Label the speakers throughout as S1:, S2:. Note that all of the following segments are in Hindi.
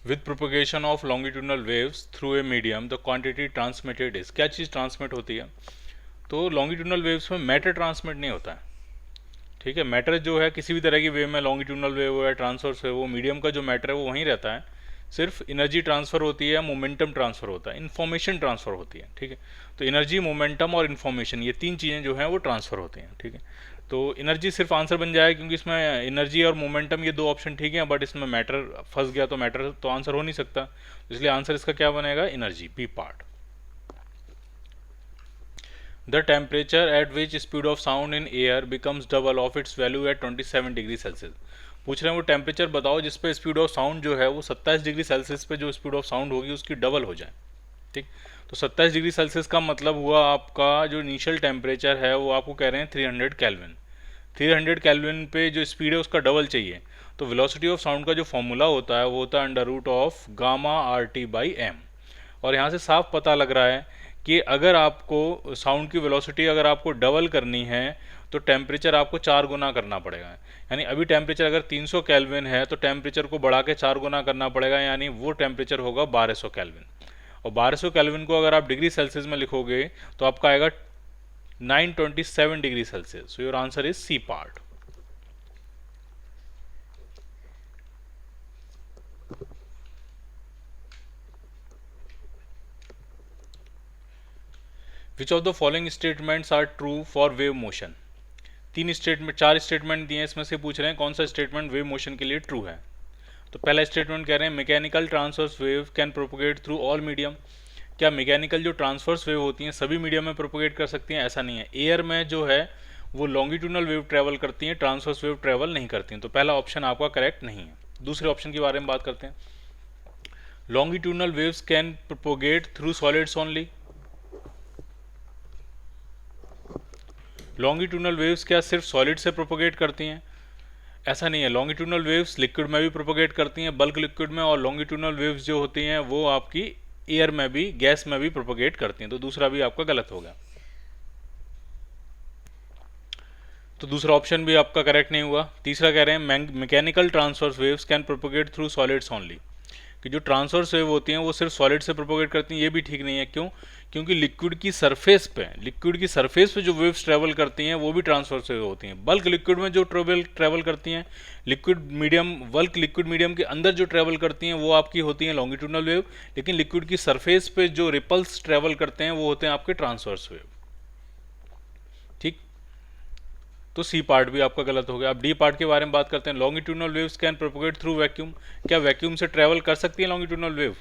S1: With propagation of longitudinal waves through a medium the quantity transmitted is, क्या चीज़ ट्रांसमिट होती है? तो लॉन्गिट्यूडनल वेव्स में मैटर ट्रांसमिट नहीं होता है, ठीक है। मैटर जो है किसी भी तरह की वेव में, लॉन्गिट्यूडनल वेव हो या ट्रांसवर्स वेव हो, मीडियम का जो मैटर है वो वहीं रहता है। सिर्फ एनर्जी ट्रांसफ़र होती है, मोमेंटम ट्रांसफ़र होता है, इन्फॉर्मेशन ट्रांसफ़र होती है, ठीक है। तो एनर्जी, मोमेंटम और इन्फॉर्मेशन, ये तीन चीज़ें जो हैं वो ट्रांसफ़र होती हैं, ठीक है। तो एनर्जी सिर्फ आंसर बन जाएगा क्योंकि इसमें एनर्जी और मोमेंटम ये दो ऑप्शन ठीक है, बट इसमें मैटर फंस गया तो मैटर तो आंसर हो नहीं सकता, इसलिए आंसर इसका क्या बनेगा? Energy, B part. The temperature at which speed of sound in air becomes double of its value at 27 degree Celsius. पूछ रहे हैं वो टेम्परेचर बताओ जिस पे स्पीड ऑफ साउंड जो है वो 27 डिग्री सेल्सियस पे जो स्पीड ऑफ साउंड होगी उसकी डबल हो जाए, ठीक। तो 27 डिग्री सेल्सियस का मतलब हुआ आपका जो इनिशियल टेम्परेचर है वो आपको कह रहे हैं 300 केल्विन। 300 केल्विन पे जो स्पीड है उसका डबल चाहिए, तो वेलोसिटी ऑफ साउंड का जो फॉर्मूला होता है वो होता है under root of gamma R T by M. और यहाँ से साफ पता लग रहा है कि अगर आपको साउंड की वेलोसिटी अगर आपको डबल करनी है तो टेम्परेचर आपको 4 गुना करना पड़ेगा। यानी अभी टेम्परेचर अगर 300 केल्विन है तो टेम्परेचर को बढ़ा के 4 गुना करना पड़ेगा, यानी वो टेम्परेचर होगा 1200 केल्विन। और 1200 केल्विन को अगर आप डिग्री सेल्सियस में लिखोगे तो आपका आएगा 927 degree Celsius. So your answer is C part. Which of the following statements are true for wave motion? तीन स्टेटमेंट, चार स्टेटमेंट दिए हैं, इसमें से पूछ रहे हैं कौन सा स्टेटमेंट वेव मोशन के लिए ट्रू है। तो पहला स्टेटमेंट कह रहे हैं mechanical transverse wave can propagate through all medium. क्या मैकेनिकल जो ट्रांसवर्स वेव होती हैं सभी मीडियम में प्रोपोगेट कर सकती हैं? ऐसा नहीं है। एयर में जो है वो लॉन्गिट्यूडनल वेव ट्रैवल करती हैं, ट्रांसवर्स वेव ट्रैवल नहीं करती हैं, तो पहला ऑप्शन आपका करेक्ट नहीं है। दूसरे ऑप्शन के बारे में बात करते हैं। Longitudinal waves can propagate through solids only. Longitudinal waves क्या सिर्फ सॉलिड से प्रोपोगेट करती हैं? ऐसा नहीं है। लॉन्गिट्यूडनल वेव्स लिक्विड में भी प्रोपोगेट करती हैं, बल्क लिक्विड में, और लॉन्गिट्यूडनल वेव्स जो होती हैं वो आपकी एयर में भी, गैस में भी प्रोपोगेट करती हैं, तो दूसरा भी आपका गलत हो गया। तो दूसरा ऑप्शन भी आपका करेक्ट नहीं हुआ। तीसरा कह रहे हैं mechanical transverse waves can propagate through solids only, कि जो ट्रांसवर्स वेव होती हैं वो सिर्फ सॉलिड से प्रोपोगेट करती हैं, ये भी ठीक नहीं है। क्यों? क्योंकि लिक्विड की सरफेस पे जो वेव्स ट्रेवल करती हैं वो भी ट्रांसवर्स वेव होती हैं। बल्क लिक्विड में जो ट्रेवल करती हैं, बल्क लिक्विड मीडियम के अंदर जो ट्रेवल करती हैं वो आपकी होती हैं लॉन्गिट्यूडनल वेव, लेकिन लिक्विड की सरफेस पे जो रिपल्स ट्रेवल करते हैं वो होते हैं आपके ट्रांसवर्स वेव, ठीक। तो सी पार्ट भी आपका गलत हो गया। अब डी पार्ट के बारे में बात करते हैं। Longitudinal waves can propagate through vacuum. क्या वैक्यूम से ट्रेवल कर सकती है लॉन्गिट्यूडनल वेव?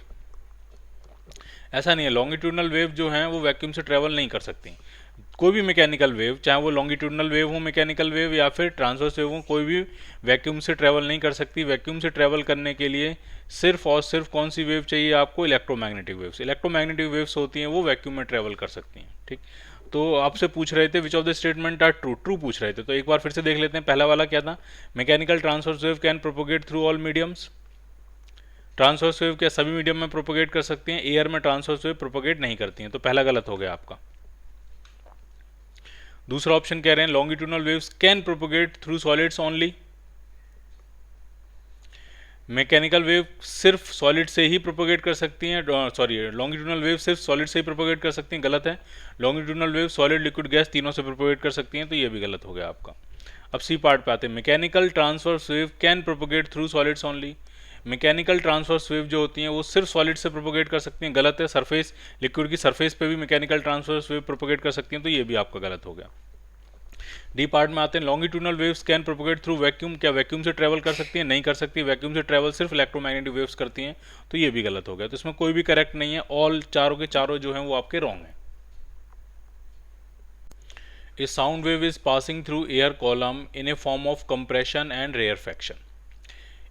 S1: ऐसा नहीं है। लॉन्गिट्यूडनल वेव जो हैं वो वैक्यूम से ट्रेवल नहीं कर सकती। कोई भी मैकेनिकल वेव, चाहे वो लॉन्गिट्यूडनल वेव हो, मैकेनिकल वेव, या फिर ट्रांसवर्स वेव हो, कोई भी वैक्यूम से ट्रेवल नहीं कर सकती। वैक्यूम से ट्रेवल करने के लिए सिर्फ और सिर्फ कौन सी वेव चाहिए आपको? Electromagnetic waves. इलेक्ट्रोमैग्नेटिक वेव्स होती हैं वो वैक्यूम में ट्रेवल कर सकती हैं, ठीक। तो आपसे पूछ रहे थे which of the statement are true, true पूछ रहे थे, तो एक बार फिर से देख लेते हैं। पहला वाला क्या था? Mechanical transverse wave can propagate through all mediums. Transverse wave क्या सभी मीडियम में प्रोपोगेट कर सकती हैं? एयर में ट्रांसवर्स वेव प्रोपोगेट नहीं करती हैं, तो पहला गलत हो गया आपका। दूसरा ऑप्शन कह रहे हैं longitudinal waves can propagate through solids only. Mechanical wave सिर्फ सॉलिड से ही प्रोपोगेट कर सकती हैं, सॉरी, लॉन्गिट्यूडनल वेव सिर्फ सॉलिड से ही प्रोपोगेट कर सकती हैं, गलत है। Longitudinal wave solid, liquid, gas तीनों से प्रोपोगेट कर सकती हैं, तो ये भी गलत हो गया आपका। अब सी पार्ट पे आते हैं। Mechanical transverse wave can propagate through solids only. Mechanical transverse wave जो होती हैं वो सिर्फ सॉलिड से प्रोपोगेट कर सकती हैं, गलत है। सरफेस, लिक्विड की सरफेस पे भी मैकेनिकल ट्रांसवर्स वेव प्रोपोगेट कर सकती हैं, तो ये भी आपका गलत हो गया। डी पार्ट में आते हैं। Longitudinal waves can propagate through vacuum. क्या वैक्यूम से ट्रेवल कर सकती है? नहीं कर सकती। वैक्यूम से ट्रेवल सिर्फ इलेक्ट्रोमैग्नेटिक वेव्स करती हैं, तो ये भी गलत हो गया। तो इसमें कोई भी करेक्ट नहीं है। ऑल चारों के चारों जो हैं वो आपके रॉन्ग हैं। A sound wave is passing through air column in a form of compression and rarefaction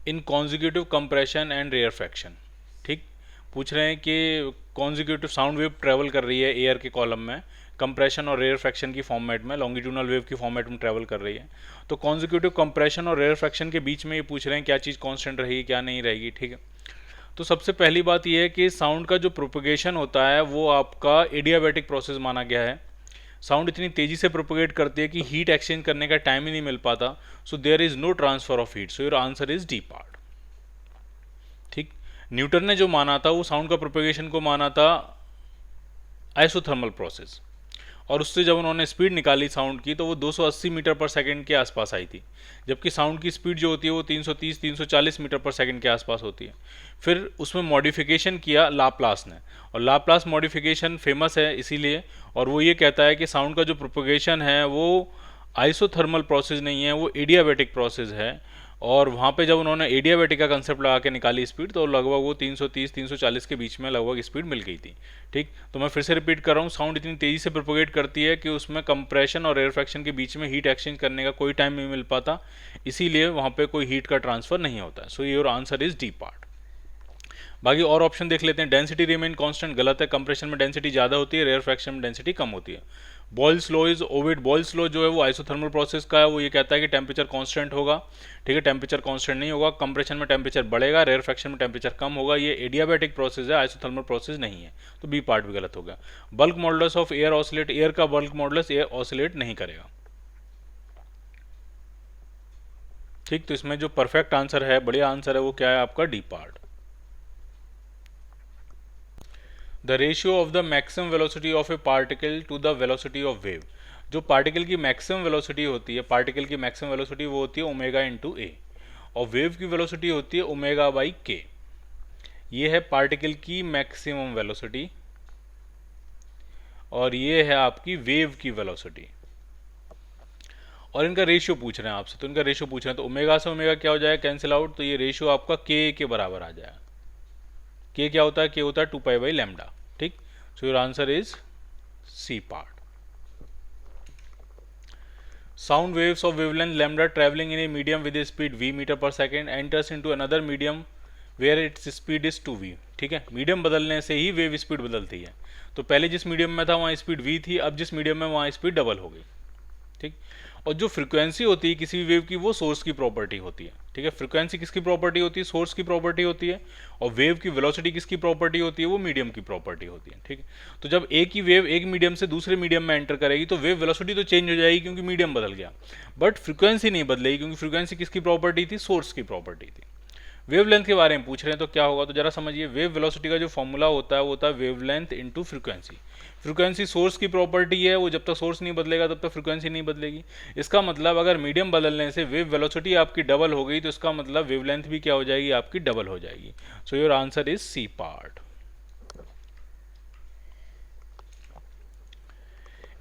S1: in consecutive compression and rarefaction, ठीक। पूछ रहे हैं कि कॉन्जिक्यूटिव साउंड वेव ट्रेवल कर रही है एयर के कॉलम में, कंप्रेशन और रेयरफैक्शन की फॉर्मेट में, लॉन्गिट्यूडनल वेव की फॉर्मेट में ट्रेवल कर रही है। तो कॉन्जिक्यूटिव कंप्रेशन और रेयरफैक्शन के बीच में ये पूछ रहे हैं क्या चीज़ कांस्टेंट रहेगी, क्या नहीं रहेगी, ठीक है। तो सबसे पहली बात यह है कि साउंड का जो प्रोपगेशन होता है वो आपका एडियाबैटिक प्रोसेस माना गया है। साउंड इतनी तेज़ी से प्रोपगेट करती है कि हीट एक्सचेंज करने का टाइम ही नहीं मिल पाता, so there is no transfer of heat, so your answer is D part, ठीक। न्यूटन ने जो माना था वो साउंड का प्रोपेगेशन को माना था आइसोथर्मल प्रोसेस, और उससे जब उन्होंने स्पीड निकाली साउंड की तो वो 280 मीटर पर सेकंड के आसपास आई थी, जबकि साउंड की स्पीड जो होती है वो 330-340 मीटर पर सेकंड के आसपास होती है। फिर उसमें मॉडिफिकेशन किया लाप्लास ने, और लाप्लास मॉडिफिकेशन फेमस है इसीलिए, और वो ये कहता है कि साउंड का जो प्रोपोगेशन है वो आइसोथर्मल प्रोसेस नहीं है, वो एडियाबैटिक प्रोसेस है। और वहाँ पे जब उन्होंने एडियाबैटिक का कंसेप्ट लगा के निकाली स्पीड, तो लगभग वो 330-340 के बीच में लगभग स्पीड मिल गई थी। ठीक, तो मैं फिर से रिपीट कर रहा हूँ, साउंड इतनी तेज़ी से प्रोपोगेट करती है कि उसमें कंप्रेशन और रेयरफैक्शन के बीच में हीट एक्सचेंज करने का कोई टाइम नहीं मिल पाता, इसीलिए वहाँ पे कोई हीट का ट्रांसफर नहीं होता। सो your answer is D part. बाकी और ऑप्शन देख लेते हैं। डेंसिटी रिमेन कांस्टेंट, गलत है, कंप्रेशन में डेंसिटी ज़्यादा होती है, रेयरफैक्शन में डेंसिटी कम होती है। Boyle's law is Ovid, Boyle's law जो है वो आइसोथर्मल प्रोसेस का है, वो ये कहता है कि टेम्परेचर कांस्टेंट होगा। ठीक है, टेम्परेचर कांस्टेंट नहीं होगा, कंप्रेशन में टेम्परेचर बढ़ेगा, रेयरफैक्शन में टेम्परेचर कम होगा। ये एडियाबैटिक प्रोसेस है, आइसोथर्मल प्रोसेस नहीं है, तो बी पार्ट भी गलत हो गया। Bulk modulus of air oscillate, air का बल्क मॉडुलस एयर ऑसिलेट नहीं करेगा। ठीक, तो इसमें जो परफेक्ट आंसर है, बढ़िया आंसर है, वो क्या है आपका D part. The ratio of the maximum velocity of a particle to the velocity of wave, जो पार्टिकल की मैक्सिमम वेलोसिटी होती है, पार्टिकल की मैक्सिमम वेलोसिटी वो होती है ओमेगा इंटू ए, और वेव की वेलोसिटी होती है ओमेगा बाई के। ये है पार्टिकल की मैक्सिमम वेलोसिटी, और ये है आपकी वेव की वेलोसिटी, और इनका रेशियो पूछ रहे हैं आपसे, तो इनका रेशियो पूछ रहे हैं, तो ओमेगा से ओमेगा क्या हो जाएगा, कैंसिल आउट, तो ये रेशियो आपका के बराबर आ जाएगा। के क्या होता है, के होता है 2 पाई बाई लैम्डा। ठीक, so your answer is C part. Sound waves of wavelength lambda traveling in a medium with a speed v meter per second enters into another medium where its speed is 2v। ठीक है, मीडियम बदलने से ही वेव स्पीड बदलती है, तो पहले जिस मीडियम में था वहाँ स्पीड v थी, अब जिस मीडियम में वहाँ स्पीड डबल हो गई। ठीक, और जो फ्रीक्वेंसी होती है किसी भी वेव की, वो सोर्स की प्रॉपर्टी होती है। ठीक है, फ्रीक्वेंसी किसकी प्रॉपर्टी होती है, सोर्स की प्रॉपर्टी होती है, और वेव की वेलोसिटी किसकी प्रॉपर्टी होती है, वो मीडियम की प्रॉपर्टी होती है। ठीक है, तो जब एक ही वेव एक मीडियम से दूसरे मीडियम में एंटर करेगी तो वेव वेलोसिटी तो चेंज हो जाएगी क्योंकि मीडियम बदल गया, बट फ्रीक्वेंसी नहीं बदलेगी, क्योंकि फ्रीक्वेंसी किसकी प्रॉपर्टी थी, सोर्स की प्रॉपर्टी थी। वेवलेंथ के बारे में पूछ रहे हैं तो क्या होगा, तो जरा समझिए, वेव वेलोसिटी का जो फॉर्मूला होता है वो होता है wavelength into frequency. Frequency source की प्रॉपर्टी है, वो जब तक सोर्स नहीं बदलेगा तब तक फ्रीक्वेंसी नहीं बदलेगी। इसका मतलब अगर मीडियम बदलने से वेव वेलोसिटी आपकी डबल हो गई, तो इसका मतलब वेवलेंथ भी क्या हो जाएगी, आपकी डबल हो जाएगी। So your answer is C part.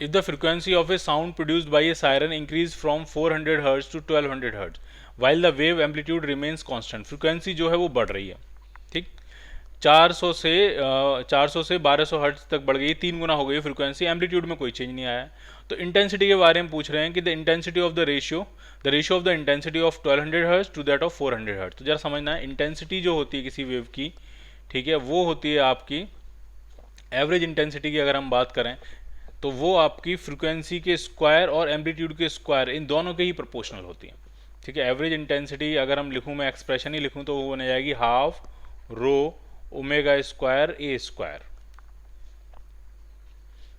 S1: If the frequency of a sound produced by a siren increase from 400 Hz to 1200 Hz while the wave amplitude remains constant, frequency जो है वो बढ़ रही है। ठीक, 400 से 1200 हर्ट्ज तक बढ़ गई, 3 गुना हो गई फ्रीक्वेंसी, एम्पलीट्यूड में कोई चेंज नहीं आया। तो इंटेंसिटी के बारे में पूछ रहे हैं कि the intensity of the ratio of the intensity of 1200 hertz to that of 400 hertz. तो जरा समझना है, इंटेंसिटी जो होती है किसी वेव की, ठीक है, वो होती है आपकी एवरेज इंटेंसिटी की। अगर हम बात करें तो वो आपकी फ्रीक्वेंसी के स्क्वायर और एम्पलीट्यूड के स्क्वायर, इन दोनों के ही प्रोपोर्शनल होती है। ठीक है, एवरेज इंटेंसिटी अगर हम लिखूँ, मैं एक्सप्रेशन ही लिखूँ, तो वो बन जाएगी हाफ रो ओमेगा स्क्वायर ए स्क्वायर।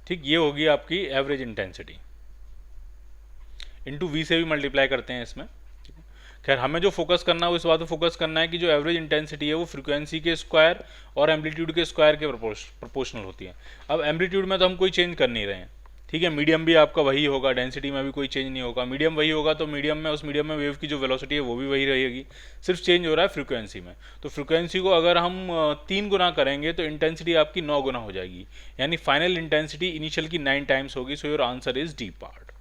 S1: ठीक, ये होगी आपकी एवरेज इंटेंसिटी, इंटू वी से भी मल्टीप्लाई करते हैं इसमें। खैर, हमें जो फोकस करना है वो इस बात पर फोकस करना है कि जो एवरेज इंटेंसिटी है वो फ्रीक्वेंसी के स्क्वायर और एम्पलीट्यूड के स्क्वायर के प्रोपोर्शनल होती है। अब एम्पलीट्यूड में तो हम कोई चेंज कर नहीं रहे हैं। ठीक है, मीडियम भी आपका वही होगा, डेंसिटी में भी कोई चेंज नहीं होगा, मीडियम वही होगा, तो मीडियम में, उस मीडियम में वेव की जो वेलोसिटी है वो भी वही रहेगी, सिर्फ चेंज हो रहा है फ्रीक्वेंसी में। तो फ्रीक्वेंसी को अगर हम 3 गुना करेंगे तो इंटेंसिटी आपकी 9 गुना हो जाएगी, यानी फाइनल इंटेंसिटी इनिशियल की 9 टाइम्स होगी। सो your answer is D part.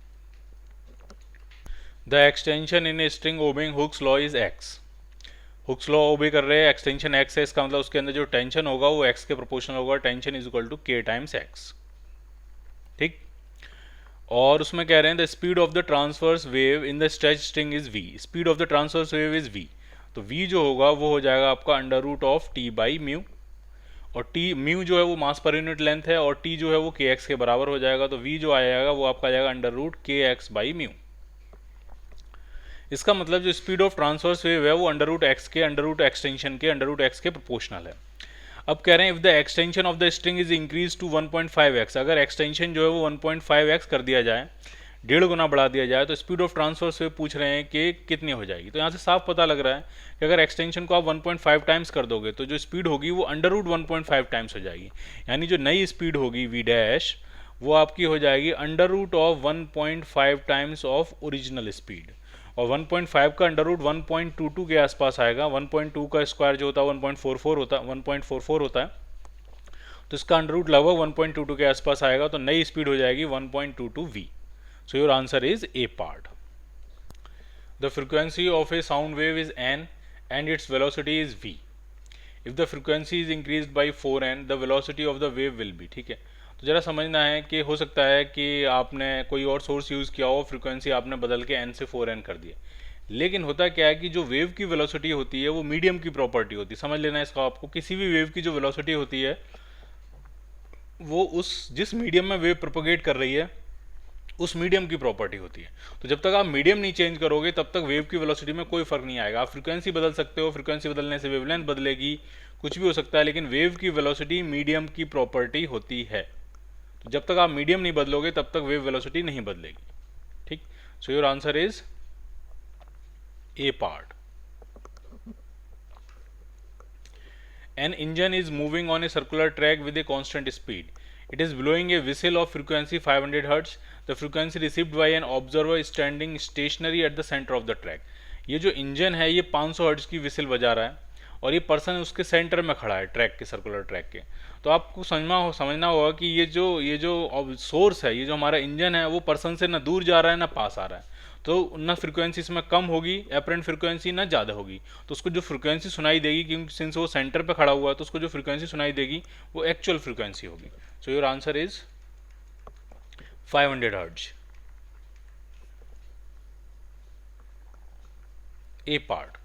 S1: The extension in a string obeying Hooke's law is x. Hooke's law ओबे कर रहे हैं, एक्सटेंशन एक्स है, इसका मतलब उसके अंदर जो टेंशन होगा वो एक्स के प्रोपोर्शनल होगा, tension is equal to k times x. ठीक, और उसमें कह रहे हैं the speed of the transverse wave in the stretch string is v. Speed of the transverse wave is v, तो वी जो होगा वो हो जाएगा आपका under root of T by mu, और टी म्यू जो है वो मास पर यूनिट लेंथ है, और टी जो है वो के एक्स के बराबर हो जाएगा, तो वी जो आएगा वो आपका आ जाएगा under root k x by mu. इसका मतलब जो स्पीड ऑफ ट्रांसवर्स वेव है वो अंडर रूट एक्स के, अंडर रूट एक्सटेंशन के, अंडर रूट एक्स के प्रोपोर्शनल है। अब कह रहे हैं if the extension of the string is increase to 1.5x, अगर एक्सटेंशन जो है वो 1.5x कर दिया जाए, 1.5 गुना बढ़ा दिया जाए तो स्पीड ऑफ ट्रांसवर्स वेव पूछ रहे हैं कि कितनी हो जाएगी। तो यहाँ से साफ पता लग रहा है कि अगर एक्सटेंशन को आप 1.5 टाइम्स कर दोगे तो जो स्पीड होगी वो अंडर रूट 1.5 टाइम्स हो जाएगी, यानी जो नई स्पीड होगी वी डैश वो आपकी हो जाएगी under root of 1.5 times of original speed, और 1.5 का अंडर रूट 1.22 के आसपास आएगा। 1.2 का स्क्वायर जो होता है 1.44 होता है, तो इसका अंडर रूट लगभग 1.22 के आसपास आएगा, तो नई स्पीड हो जाएगी 1.22 v। So your answer is A part. The frequency of A sound wave is n and its velocity is v। If the frequency is increased by 4n the velocity of the wave will be. ठीक है, तो जरा समझना है कि हो सकता है कि आपने कोई और सोर्स यूज़ किया हो, फ्रीक्वेंसी आपने बदल के n से 4n कर दिया, लेकिन होता क्या है कि जो वेव की वेलोसिटी होती है वो मीडियम की प्रॉपर्टी होती है। समझ लेना इसका, आपको किसी भी वेव की जो वेलोसिटी होती है वो उस जिस मीडियम में वेव प्रोपोगेट कर रही है उस मीडियम की प्रॉपर्टी होती है। तो जब तक आप मीडियम नहीं चेंज करोगे तब तक वेव की वेलोसिटी में कोई फर्क नहीं आएगा। आप फ्रीक्वेंसी बदल सकते हो, फ्रीक्वेंसी बदलने से वेवलेंथ बदलेगी, कुछ भी हो सकता है, लेकिन वेव की वेलोसिटी मीडियम की प्रॉपर्टी होती है। तो जब तक आप मीडियम नहीं बदलोगे तब तक वेव वेलोसिटी नहीं बदलेगी। ठीक, so your answer is A part. An engine is moving on a circular track with a constant speed. It is blowing a whistle of frequency 500 Hz. The frequency received by an observer standing stationary at the center of the track. ये जो इंजन है ये 500 हर्ट्ज की विसिल बजा रहा है और ये पर्सन उसके सेंटर में खड़ा है ट्रैक के, सर्कुलर ट्रैक के। तो आपको समझना होगा कि ये जो सोर्स है, ये जो हमारा इंजन है वो पर्सन से ना दूर जा रहा है ना पास आ रहा है, तो ना फ्रीक्वेंसी इसमें कम होगी एपरेंट फ्रीक्वेंसी, ना ज़्यादा होगी। तो उसको जो फ्रीक्वेंसी सुनाई देगी, क्योंकि सिंस वो सेंटर पे खड़ा हुआ है तो उसको जो फ्रीक्वेंसी सुनाई देगी वो एक्चुअल फ्रीक्वेंसी होगी। सो your answer is 500 hertz, A part.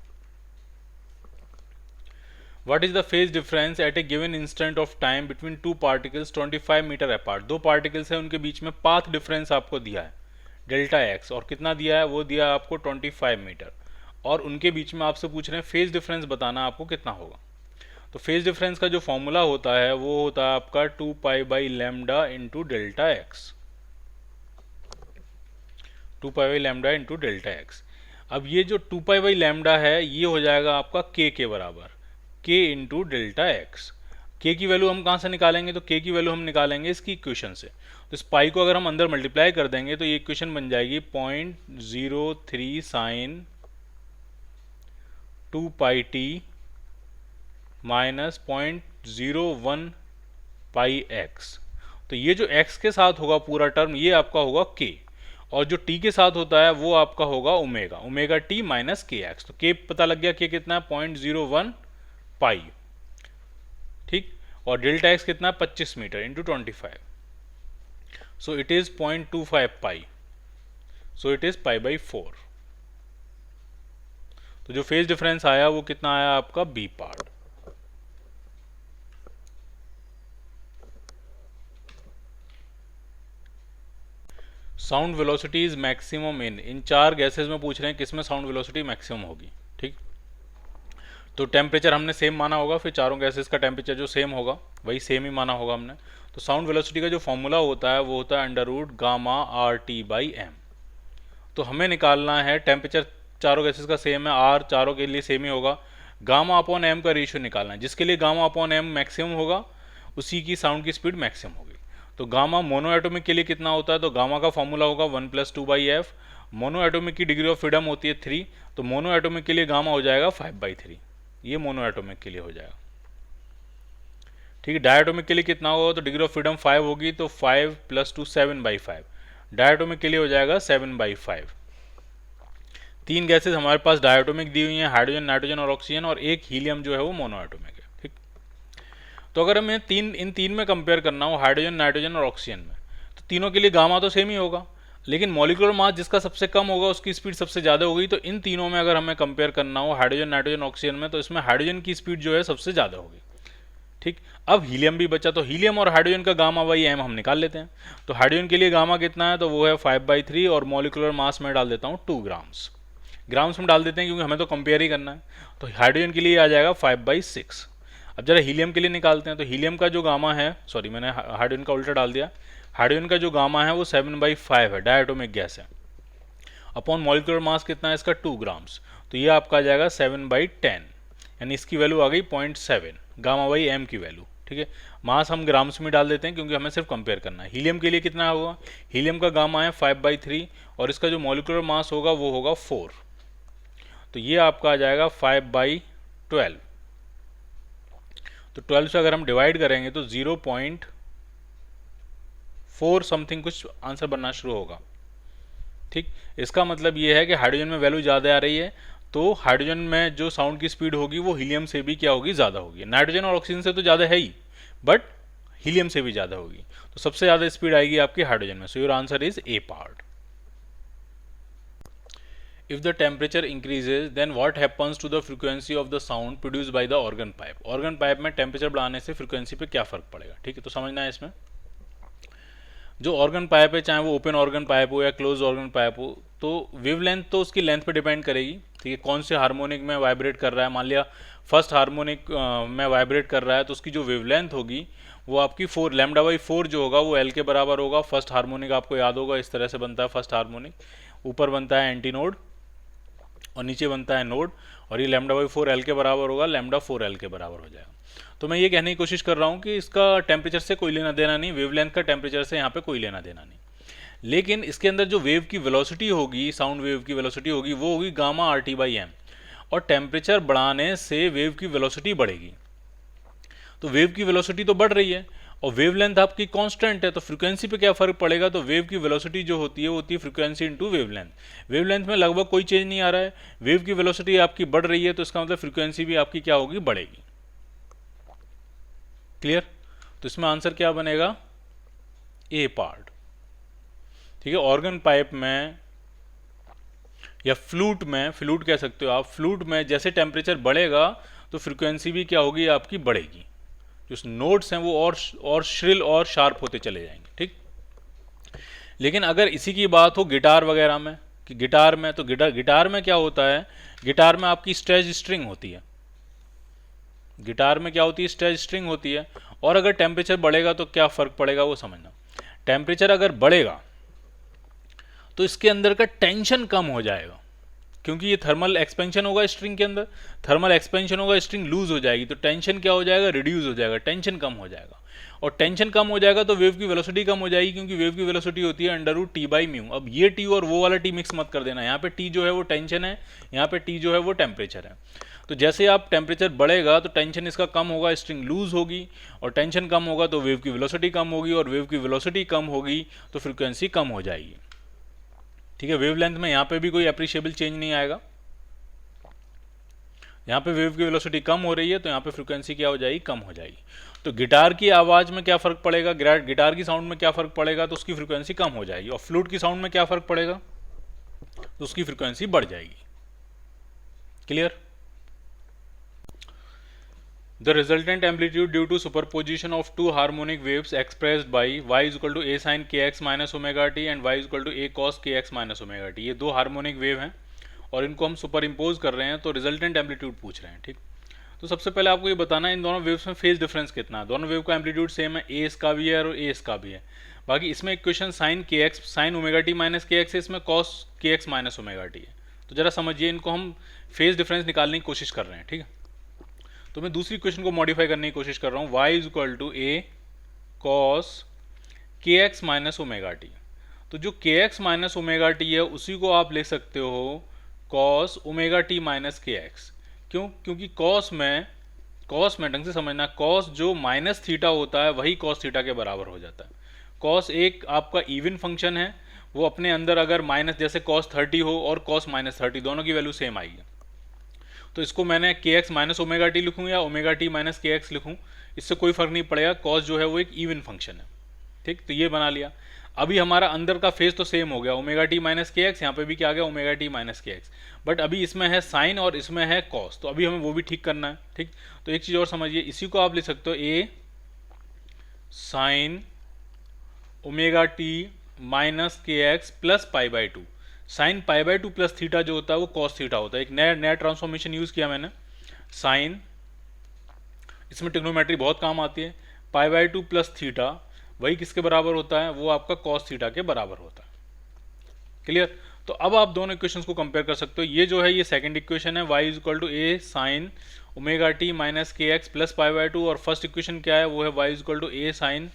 S1: What is the phase difference at a given instant of time between two particles 25 meter apart? दो पार्टिकल्स हैं, उनके बीच में पाथ डिफरेंस आपको दिया है डेल्टा एक्स, और कितना दिया है वो दिया है आपको 25 मीटर, और उनके बीच में आपसे पूछ रहे हैं फेज डिफरेंस बताना आपको कितना होगा। तो फेज डिफरेंस का जो फॉर्मूला होता है वो होता है आपका 2 पाई by lambda into delta x, 2 pi by lambda into delta x. अब ये जो 2 पाई बाई लैम्डा है ये हो जाएगा आपका k के बराबर, k into delta x. k की वैल्यू हम कहाँ से निकालेंगे? तो k की वैल्यू हम निकालेंगे इसकी इक्वेशन से। तो इस पाई को अगर हम अंदर मल्टीप्लाई कर देंगे तो ये इक्वेशन बन जाएगी 0.03 साइन 2 पाई टी माइनस 0.01 पाई एक्स। तो ये जो x के साथ होगा पूरा टर्म ये आपका होगा k, और जो t के साथ होता है वो आपका होगा omega, omega t minus k x. तो k पता लग गया, k कितना है 0.01 पाई, ठीक, और डेल्टा एक्स कितना है 25 meter into 25, so it is 0.25 pi, so it is pi by 4। तो जो फेज डिफरेंस आया वो कितना आया आपका B part. Sound velocity is maximum in चार गैसेस में पूछ रहे हैं किसमें साउंड वेलोसिटी मैक्सिमम होगी। ठीक, तो टेम्परेचर हमने सेम माना होगा, फिर चारों गैसेस का टेम्परेचर जो सेम होगा वही सेम ही माना होगा हमने। तो साउंड वेलोसिटी का जो फॉर्मूला होता है वो होता है under root gamma R T by M. तो हमें निकालना है टेम्परेचर चारों गैसेस का सेम है, आर चारों के लिए सेम ही होगा, गामा अपॉन एम का रेशियो निकालना है, जिसके लिए गामा अपॉन एम मैक्सिमम होगा उसी की साउंड की स्पीड मैक्सिमम होगी। तो गामा मोनो एटॉमिक के लिए कितना होता है? तो गामा का फॉर्मूला होगा 1 + 2/f। मोनो एटॉमिक की डिग्री ऑफ फ्रीडम होती है 3, तो मोनो एटॉमिक के लिए गामा हो जाएगा 5/3, ये मोनो एटॉमिक के लिए हो जाएगा। ठीक है, डायटोमिक के लिए कितना होगा? तो डिग्री ऑफ फ्रीडम 5 होगी, तो 5 + 2 7/5, डायटोमिक के लिए हो जाएगा 7/5। तीन गैसेस हमारे पास डायटोमिक दी हुई हैं, हाइड्रोजन, नाइट्रोजन और ऑक्सीजन, और एक हीलियम जो है वो मोनो एटॉमिक है। ठीक, तो अगर हमें इन तीन में कंपेयर करना हो, हाइड्रोजन, नाइट्रोजन और ऑक्सीजन में, तो तीनों के लिए गामा तो सेम ही होगा, लेकिन मॉलिक्यूलर मास जिसका सबसे कम होगा उसकी स्पीड सबसे ज़्यादा होगी। तो इन तीनों में अगर हमें कंपेयर करना हो हाइड्रोजन, नाइट्रोजन, ऑक्सीजन में, तो इसमें हाइड्रोजन की स्पीड जो है सबसे ज़्यादा होगी। ठीक, अब हीलियम भी बचा, तो हीलियम और हाइड्रोजन का गामा बाई एम हम निकाल लेते हैं। तो हाइड्रोजन के लिए गामा कितना है? तो वो है 5/3, और मॉलिक्यूलर मास में डाल देता हूँ 2 ग्राम्स, ग्राम्स में डाल देते हैं क्योंकि हमें तो कंपेयर ही करना है। तो हाइड्रोजन के लिए आ जाएगा 5/6। अब जरा हीलियम के लिए निकालते हैं। तो हीलियम का जो गामा है, सॉरी मैंने हाइड्रोजन का उल्टा डाल दिया, हाइड्रोजन का जो गामा है वो 7/5 है, डायटोमिक गैस है। अपॉन मॉलिक्यूलर मास कितना है इसका 2 ग्राम्स, तो ये आपका आ जाएगा 7/10, यानी इसकी वैल्यू आ गई 0.7 गामा बाई एम की वैल्यू। ठीक है, मास हम ग्राम्स में डाल देते हैं क्योंकि हमें सिर्फ कंपेयर करना है। हीलियम के लिए कितना होगा, हीलियम का गामा है 5/3 और इसका जो मॉलिक्यूलर मास होगा वो होगा 4, तो ये आपका आ जाएगा 5/12। तो 12 से अगर हम डिवाइड करेंगे तो 0.4 समथिंग कुछ आंसर बनना शुरू होगा। ठीक, इसका मतलब ये है कि हाइड्रोजन में वैल्यू ज़्यादा आ रही है, तो हाइड्रोजन में जो साउंड की स्पीड होगी वो हीलियम से भी क्या होगी, ज़्यादा होगी। नाइट्रोजन और ऑक्सीजन से तो ज़्यादा है ही, बट हीलियम से भी ज़्यादा होगी, तो सबसे ज़्यादा स्पीड आएगी आपकी हाइड्रोजन में। सो your answer is A part. If the temperature increases, then what happens to the frequency of the sound produced by the organ pipe? Organ pipe में टेम्परेचर बढ़ाने से फ्रीक्वेंसी पे क्या फ़र्क पड़ेगा? ठीक है, तो समझना है इसमें जो ऑर्गन पाइप है, चाहे वो ओपन ऑर्गन पाइप हो या क्लोज ऑर्गन पाइप हो, तो वेवलेंथ तो उसकी लेंथ पे डिपेंड करेगी। ठीक है, कौन से हार्मोनिक में वाइब्रेट कर रहा है, मान लिया फर्स्ट हार्मोनिक में वाइब्रेट कर रहा है तो उसकी जो वेवलेंथ होगी वो आपकी 4 λ/4 जो होगा वो एल के बराबर होगा। फर्स्ट हार्मोनिक आपको याद होगा इस तरह से बनता है। फर्स्ट हार्मोनिक ऊपर बनता है एंटी नोड और नीचे बनता है नोड, और ये λ/4 एल के बराबर होगा, λ4 एल के बराबर हो जाएगा। तो मैं ये कहने की कोशिश कर रहा हूँ कि इसका टेम्परेचर से कोई लेना देना नहीं, वेवलेंथ का टेम्परेचर से यहाँ पे कोई लेना देना नहीं। लेकिन इसके अंदर जो वेव की वेलोसिटी होगी, साउंड वेव की वेलोसिटी होगी, वो होगी गामा RT/m, और टेम्परेचर बढ़ाने से वेव की वेलोसिटी बढ़ेगी। तो वेव की वेलोसिटी तो बढ़ रही है और वेवलेंथ आपकी कांस्टेंट है, तो फ्रीक्वेंसी पे क्या फर्क पड़ेगा, तो वेव की वेलोसिटी जो होती है वो होती है फ्रीक्वेंसी इनटू वेवलेंथ। वेवलेंथ में लगभग कोई चेंज नहीं आ रहा है, वेव की वेलोसिटी आपकी बढ़ रही है, तो इसका मतलब फ्रीक्वेंसी भी आपकी क्या होगी, बढ़ेगी। क्लियर? तो इसमें आंसर क्या बनेगा, ए पार्ट। ठीक है, ऑर्गन पाइप में या फ्लूट में, फ्लूट कह सकते हो आप, फ्लूट में जैसे टेम्परेचर बढ़ेगा तो फ्रीक्वेंसी भी क्या होगी आपकी, बढ़ेगी। जो नोट्स हैं वो और श्रिल और शार्प होते चले जाएंगे। ठीक, लेकिन अगर इसी की बात हो गिटार वगैरह में, कि गिटार में, तो गिटार में क्या होता है, गिटार में आपकी स्ट्रेच स्ट्रिंग होती है। गिटार में क्या होती है, स्ट्रेच स्ट्रिंग होती है, और अगर टेम्परेचर बढ़ेगा तो क्या फर्क पड़ेगा वो समझना। टेम्परेचर अगर बढ़ेगा तो इसके अंदर का टेंशन कम हो जाएगा, क्योंकि ये थर्मल एक्सपेंशन होगा स्ट्रिंग के अंदर, थर्मल एक्सपेंशन होगा, स्ट्रिंग लूज हो जाएगी, तो टेंशन क्या हो जाएगा, रिड्यूस हो जाएगा, टेंशन कम हो जाएगा। और टेंशन कम हो जाएगा तो वेव की वेलोसिटी कम हो जाएगी, क्योंकि वेव की वेलोसिटी होती है √T/μ। अब ये टी और वो वाला टी मिक्स मत कर देना, यहाँ पे टी जो है वो टेंशन है, यहाँ पे टी जो है वो टेम्परेचर है। तो जैसे आप टेम्परेचर बढ़ेगा तो टेंशन इसका कम होगा, स्ट्रिंग लूज होगी, और टेंशन कम होगा तो वेव की वेलोसिटी कम होगी, और वेव की वेलोसिटी कम होगी तो फ्रीक्वेंसी कम हो जाएगी। ठीक है, वेवलेंथ में यहाँ पे भी कोई अप्रिशिएबल चेंज नहीं आएगा। यहाँ पे वेव की वेलोसिटी कम हो रही है तो यहाँ पे फ्रीक्वेंसी क्या हो जाएगी, कम हो जाएगी। तो गिटार की आवाज़ में क्या फ़र्क पड़ेगा, गिटार की साउंड में क्या फ़र्क पड़ेगा, तो उसकी फ्रीक्वेंसी कम हो जाएगी। और फ्लूट की साउंड में क्या फ़र्क पड़ेगा, तो उसकी फ्रीक्वेंसी बढ़ जाएगी। Clear? The resultant amplitude due to superposition of two harmonic waves expressed by y is equal to a sin kx minus omega t and y is equal to a cos kx minus omega t। ये दो हार्मोनिक वेव हैं और इनको हम सुपर इम्पोज कर रहे हैं, तो रिजल्टेंट एम्पलीट्यूड पूछ रहे हैं। ठीक, तो सबसे पहले आपको ये बताना है इन दोनों वेव्स में फेज डिफरेंस कितना है। दोनों वेव का एम्पलीट्यूड सेम है, ए इसका भी है और ए इसका भी है। बाकी इसमें इक्वेशन साइन के x sign omega t minus k x है, इसमें cos k x minus omega T है। तो जरा समझिए, इनको हम फेज डिफरेंस निकालने की कोशिश कर रहे हैं। ठीक है, तो मैं दूसरी इक्वेशन को मॉडिफाई करने की कोशिश कर रहा हूँ, y is equal to a cos k x minus omega t. तो जो के एक्स माइनस ओमेगा टी है उसी को आप लिख सकते हो cos omega t minus k x. क्यों? क्योंकि कॉस में ढंग से समझना, कॉस जो माइनस थीटा होता है वही कॉस थीटा के बराबर हो जाता है। कॉस एक आपका इवन फंक्शन है, वो अपने अंदर अगर माइनस, जैसे कॉस 30 हो और कॉस माइनस 30 दोनों की वैल्यू सेम आएगी, तो इसको मैंने के एक्स माइनस ओमेगा टी लिखूँ या omega t minus k x लिखूँ, इससे कोई फर्क नहीं पड़ेगा। कॉस जो है वो एक इवन फंक्शन है। ठीक, तो ये बना लिया। अभी हमारा अंदर का फेज तो सेम हो गया, omega t minus k x, यहाँ पे भी क्या आ गया, omega t minus k x. But अभी इसमें है साइन और इसमें है कॉस, तो अभी हमें वो भी ठीक करना है। ठीक, तो एक चीज़ और समझिए, इसी को आप लिख सकते हो a sine omega t minus k x plus π/2। Sine π/2 plus theta जो होता है वो कॉस थीटा होता है। एक नया ट्रांसफॉर्मेशन यूज़ किया मैंने, साइन, इसमें ट्रिग्नोमेट्री बहुत काम आती है, π/2 प्लस थीटा वही किसके बराबर होता है, वो आपका कॉस थीटा के बराबर होता है। क्लियर। तो अब आप दोनों इक्वेशंस को कंपेयर कर सकते हो। ये जो है ये सेकंड इक्वेशन है, y is equal to a sine omega t minus k x plus pi by 2, और फर्स्ट इक्वेशन क्या है, वो है y is equal to a sine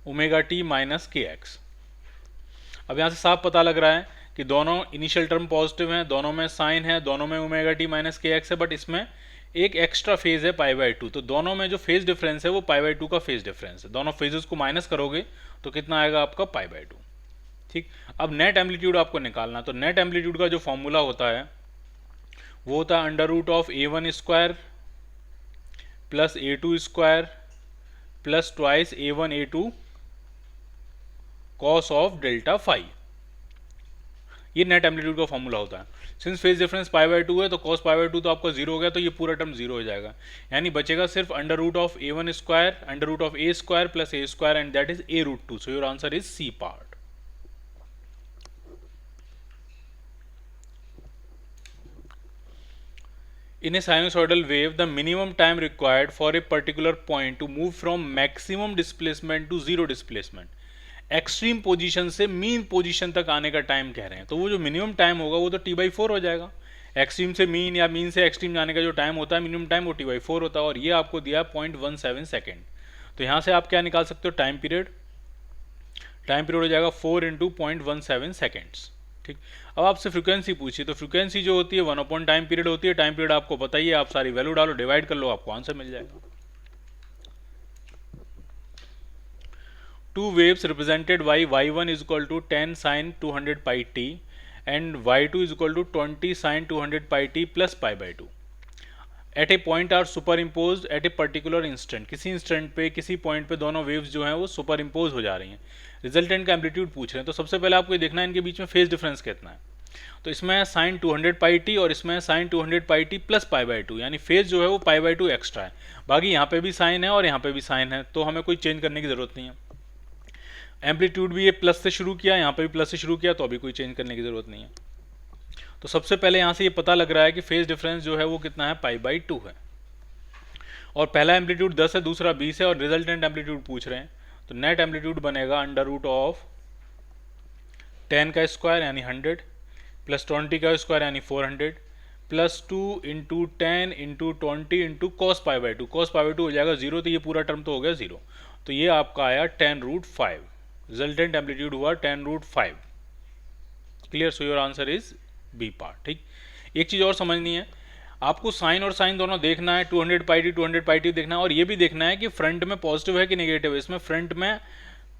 S1: omega t minus k x. अब यहाँ से साफ पता लग रहा है कि दोनों इनिशियल टर्म पॉजिटिव हैं, दोनों में साइन है, दोनों में omega t minus k x है, बट इसमें एक एक्स्ट्रा फेज है पाई बाय 2, तो दोनों में जो फेज डिफरेंस है वो पाई बाय 2 का फेज डिफरेंस है। दोनों फेजेस को माइनस करोगे तो कितना आएगा आपका पाई बाय 2। ठीक। अब नेट एम्पलीट्यूड आपको निकालना, तो नेट एम्पलीट्यूड का जो फॉर्मूला होता है वो होता है under root of a1 square plus a2 square plus twice a1 a2 cos of delta phi. ये नेट एम्पलीट्यूड का फॉर्मूला होता है। Since phase difference pi by 2 है तो कॉस पाई बाय 2 तो आपका जीरो हो गया, तो ये पूरा टर्म जीरो हो जाएगा, यानी बचेगा सिर्फ under root of a1 square under root of a square plus a square, and that is a root 2। So your answer is C part. In a sinusoidal wave, the minimum time required for a particular point to move from maximum displacement to zero displacement, extreme position से मीन पोजीशन तक आने का टाइम कह रहे हैं, तो वो जो मिनिमम टाइम होगा वो तो t/4 हो जाएगा। एक्सट्रीम से मीन या मीन से एक्सट्रीम जाने का जो टाइम होता है मिनिमम टाइम, वो t/4 होता है, और ये आपको दिया 0.17 सेकेंड। तो यहाँ से आप क्या निकाल सकते हो, टाइम पीरियड। टाइम पीरियड हो जाएगा 4 इंटू 0.17 सेकेंड्स। ठीक। अब आपसे फ्रीक्वेंसी पूछिए, तो फ्रीक्वेंसी जो होती है 1 अपॉन टाइम पीरियड होती है। टाइम पीरियड आपको पता ही है, आप सारी वैल्यू डालो, डिवाइड कर लो, आपको आंसर मिल जाएगा। Two waves represented by y1 is equal to 10 sine 200 pi t and y2 is equal to 20 sine 200 pi t plus pi by 2 at a point are superimpose at a particular instant. किसी इंस्टेंट पे, किसी पॉइंट पे दोनों वेव्स जो हैं वो सुपर इम्पोज हो जा रही हैं। रिजल्टेंट का एम्पलीट्यूड पूछ रहे हैं, तो सबसे पहले आपको ये देखना है इनके बीच में फेज डिफरेंस कितना है। तो इसमें है साइन 200 पाई टी और इसमें है sine 200 pi t plus pi by 2, यानी फेज जो है वो पाई बाई 2 एक्स्ट्रा है। बाकी यहाँ पे भी साइन है और यहाँ पे भी साइन है, तो हमें कोई चेंज करने की जरूरत नहीं है। एम्पलीट्यूड भी ये प्लस से शुरू किया, यहाँ पे भी प्लस से शुरू किया, तो अभी कोई चेंज करने की जरूरत नहीं है। तो सबसे पहले यहाँ से ये पता लग रहा है कि फेज डिफरेंस जो है वो कितना है, पाई बाई 2 है, और पहला एम्पलीट्यूड 10 है, दूसरा 20 है, और रिजल्टेंट एम्पलीट्यूड पूछ रहे हैं। तो नेट एम्पलीट्यूड बनेगा अंडर रूट ऑफ 10 का स्क्वायर यानी 100 प्लस 20 का स्क्वायर यानी 400 plus 2 into 10 into 20 into cos pi by 2। Cos pi by 2 हो जाएगा 0, तो ये पूरा टर्म तो हो गया 0। तो ये आपका आया 10 रूट 5। रिजल्टेंट एम्पलीट्यूड हुआ 10 root 5। Clear. So your answer is B part. ठीक। एक चीज़ और समझनी है आपको, साइन और साइन दोनों देखना है, 200 पाई टी 200 पाई टी देखना है, और ये भी देखना है कि फ्रंट में पॉजिटिव है कि नेगेटिव है। इसमें फ्रंट में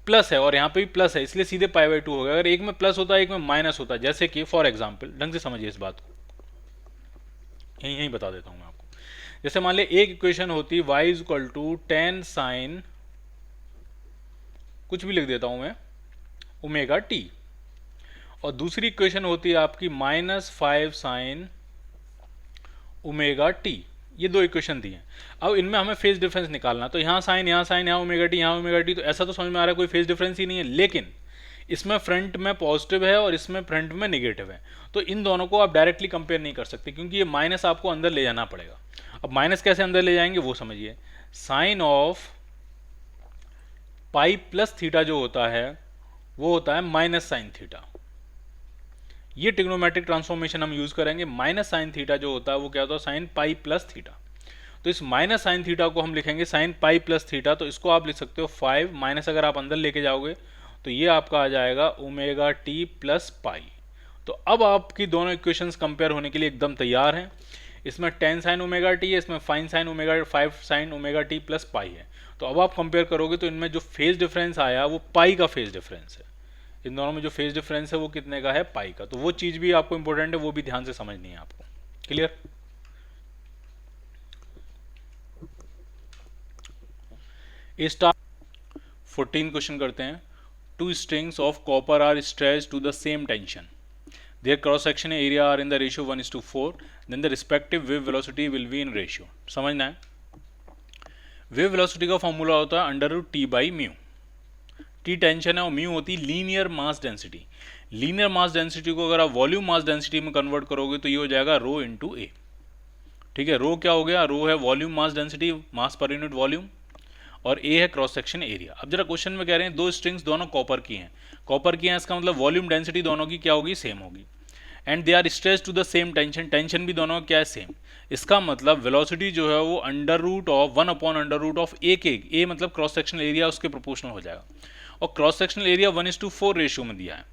S1: प्लस है और यहाँ पे भी प्लस है, इसलिए सीधे पाई बाई 2 हो गया। अगर एक में प्लस होता है एक में माइनस होता है, जैसे कि फॉर एग्जाम्पल, ढंग से समझिए इस बात को, यहीं बता देता हूँ मैं आपको। जैसे मान लिया एक इक्वेशन होती y is equal to 10 sine, कुछ भी लिख देता हूँ मैं, ओमेगा टी, और दूसरी इक्वेशन होती है आपकी -5 साइन ओमेगा टी। ये दो इक्वेशन दी हैं। अब इनमें हमें फेज डिफरेंस निकालना, तो यहाँ साइन, यहाँ ओमेगा टी, यहाँ ओमेगा टी, तो ऐसा तो समझ में आ रहा है कोई फेज डिफरेंस ही नहीं है। लेकिन इसमें फ्रंट में पॉजिटिव है और इसमें फ्रंट में नेगेटिव है, तो इन दोनों को आप डायरेक्टली कंपेयर नहीं कर सकते, क्योंकि ये माइनस आपको अंदर ले जाना पड़ेगा। अब माइनस कैसे अंदर ले जाएंगे वो समझिए। Sine of pi plus theta जो होता है वो होता है माइनस साइन थीटा। ये ट्रिग्नोमेट्रिक ट्रांसफॉर्मेशन हम यूज करेंगे। माइनस साइन थीटा जो होता है वो क्या होता है, साइन पाई प्लस थीटा। तो इस माइनस साइन थीटा को हम लिखेंगे साइन पाई प्लस थीटा, तो इसको आप लिख सकते हो 5 माइनस, अगर आप अंदर लेके जाओगे तो ये आपका आ जाएगा ओमेगा टी प्लस पाई। तो अब आपकी दोनों इक्वेशंस कंपेयर होने के लिए एकदम तैयार हैं। इसमें 10 साइन ओमेगा टी है, इसमें 5 साइन ओमेगा टी प्लस पाई है। तो अब आप कंपेयर करोगे तो इनमें जो फेज डिफरेंस आया वो पाई का फेज डिफरेंस है। इन दोनों में जो फेज डिफरेंस है वो कितने का है, पाई का। तो वो चीज़ भी आपको इंपॉर्टेंट है, वो भी ध्यान से समझनी है आपको। क्लियर। ए स्टार 14 क्वेश्चन करते हैं। Two strings of copper are stretched to the same tension, their cross section area are in the ratio 1:4, then the respective wave velocity will be in ratio. समझना है, वेव वेलोसिटी का फॉर्मूला होता है under root T by mu. T tension है और म्यू होती है linear mass density. Linear mass density को अगर आप वॉल्यूम मास डेंसिटी में कन्वर्ट करोगे तो ये हो जाएगा रो इंटू ए। ठीक है, रो क्या हो गया, रो है वॉल्यूम मास डेंसिटी, मास पर यूनिट वॉल्यूम, और ए है क्रॉस सेक्शन एरिया। अब जरा क्वेश्चन में कह रहे हैं दो स्ट्रिंग्स दोनों कॉपर की हैं, कॉपर की हैं, इसका मतलब वॉल्यूम डेंसिटी दोनों की क्या होगी, सेम होगी। And they are stretch to the same tension, tension भी दोनों का क्या है, सेम। इसका मतलब वेलोसिटी जो है वो अंडर रूट ऑफ 1/√ऑफ ए के, ए मतलब क्रॉस सेक्शनल एरिया, उसके प्रोपोर्शनल हो जाएगा। और क्रॉस सेक्शनल एरिया 1:4 रेशियो में दिया है,